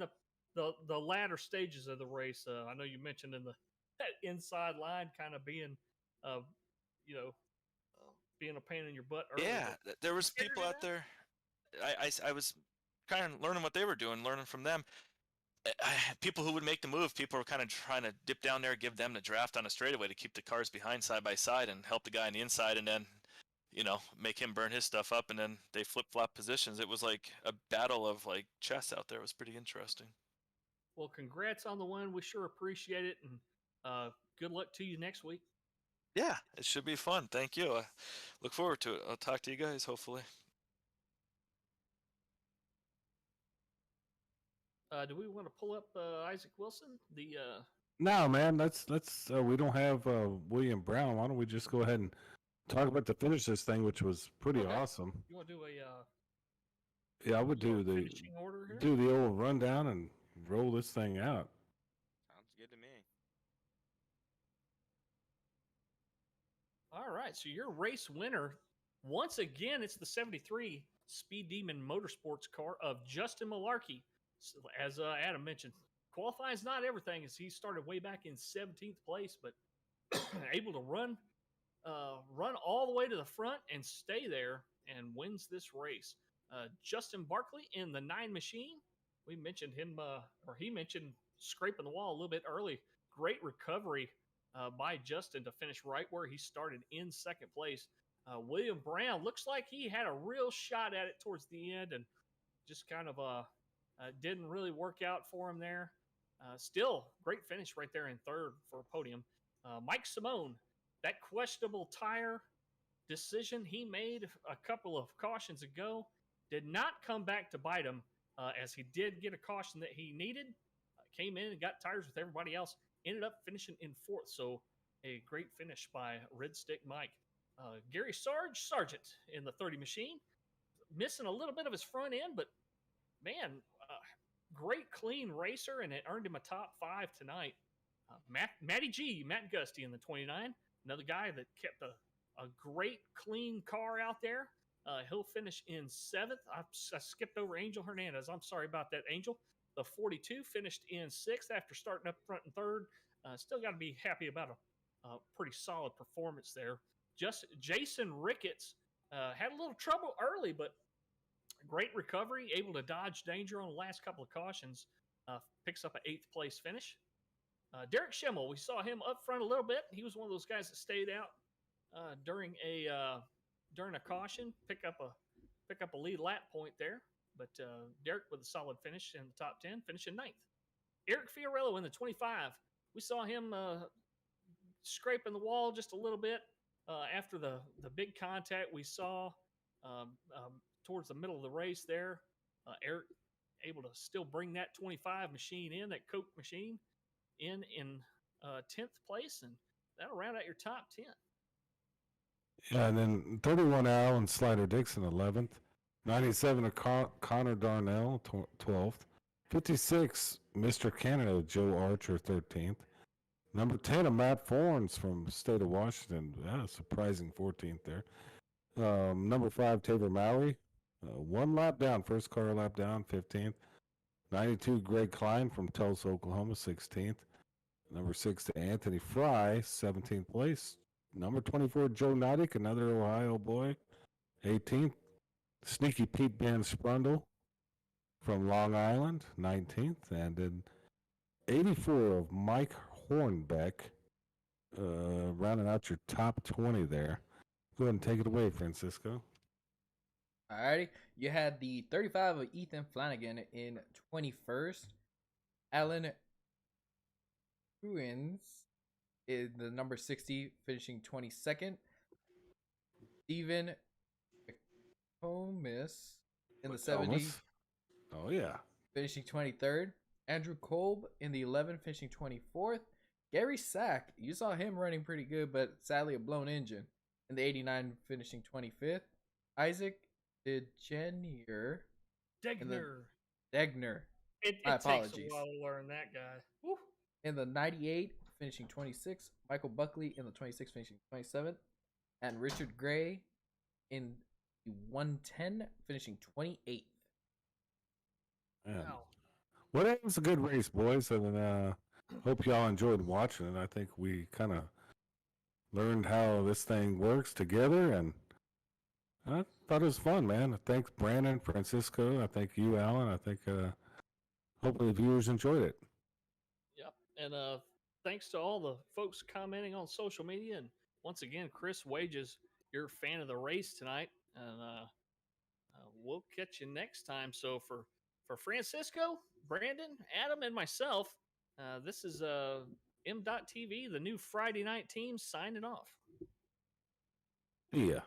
the latter stages of the race. I know you mentioned in that inside line kind of being, being a pain in your butt early. Yeah, there was figured people it out out? there. I was kind of learning what they were doing, learning from them. People who would make the move, people were kind of trying to dip down there, give them the draft on a straightaway to keep the cars behind side by side and help the guy on the inside, and then, make him burn his stuff up, and then they flip-flop positions. It was like a battle of like chess out there. It was pretty interesting. Well, congrats on the win. We sure appreciate it, and good luck to you next week. Yeah, it should be fun. Thank you. I look forward to it. I'll talk to you guys hopefully. Do we want to pull up Isaac Wilson? No, man. Let's. We don't have William Brown. Why don't we just go ahead and talk about the finish this thing, which was pretty Okay. awesome. You want to do Yeah, I would do the finishing order here? old rundown and roll this thing out. Sounds good to me. All right, so your race winner, once again, it's the 73 Speed Demon Motorsports car of Justin Malarkey. So, as Adam mentioned, qualifying is not everything, as he started way back in 17th place, but able to run all the way to the front and stay there and wins this race. Justin Barkley in the 9 machine. We mentioned him, or he mentioned scraping the wall a little bit early. Great recovery by Justin to finish right where he started in second place. William Brown looks like he had a real shot at it towards the end and just kind of didn't really work out for him there. Still, great finish right there in third for a podium. Mike Simone, that questionable tire decision he made a couple of cautions ago did not come back to bite him, as he did get a caution that he needed. Came in and got tires with everybody else. Ended up finishing in fourth. So a great finish by Red Stick Mike. Gary Sargent in the 30 machine. Missing a little bit of his front end, but man, great clean racer, and it earned him a top 5 tonight. Matty G, Matt Gusty in the 29. Another guy that kept a great clean car out there. He'll finish in 7th. I skipped over Angel Hernandez. I'm sorry about that, Angel. The 42 finished in 6th after starting up front and 3rd. Still got to be happy about a pretty solid performance there. Just Jason Ricketts had a little trouble early, but great recovery, able to dodge danger on the last couple of cautions. Picks up an 8th place finish. Derek Schimmel, we saw him up front a little bit. He was one of those guys that stayed out during a caution, pick up a lead lap point there. But Derek with a solid finish in the top 10, finishing 9th. Eric Fiorello in the 25. We saw him scraping the wall just a little bit after the big contact we saw towards the middle of the race there. Eric able to still bring that 25 machine in, that Coke machine, in 10th place, and that'll round out your top 10. Yeah, and then 31 Al and Slider Dixon 11th. 97 Connor Darnell 12th. 56 Mr. Canada Joe Archer 13th. Number 10 of Matt Forns from the state of Washington. Surprising 14th there. Number 5 Tabor Mowry. 1 lap down, first car lap down, 15th. 92 Greg Klein from Tulsa, Oklahoma, 16th. Number 6 to Anthony Fry, 17th place. Number 24 Joe Nodick, another Ohio boy, 18th. Sneaky Pete Van Sprundle from Long Island, 19th. And then 84 of Mike Hornbeck, rounding out your top 20 there. Go ahead and take it away, Francisco. Alrighty, you had the 35 of Ethan Flanagan in 21st. Alan Ruins is the number 60, finishing 22nd. Stephen Comis in the 70, oh yeah, finishing 23rd. Andrew Kolb in the 11, finishing 24th. Gary Sack, you saw him running pretty good, but sadly a blown engine in the 89, finishing 25th. Isaac Degner. Degner. It takes a while to learn that guy. Woo. In the 98, finishing 26th. Michael Buckley in the 26, finishing 27th. And Richard Gray in the 110, finishing 28th. Wow. Well, that was a good race, boys. And hope y'all enjoyed watching it. I think we kind of learned how this thing works together, and I thought it was fun, man. Thanks, Brandon, Francisco. I thank you, Alan. I think hopefully the viewers enjoyed it. Yep. And thanks to all the folks commenting on social media. And once again, Chris Wages, you're a fan of the race tonight. And we'll catch you next time. So for Francisco, Brandon, Adam, and myself, this is MDOT TV, the new Friday night team, signing off. Yeah.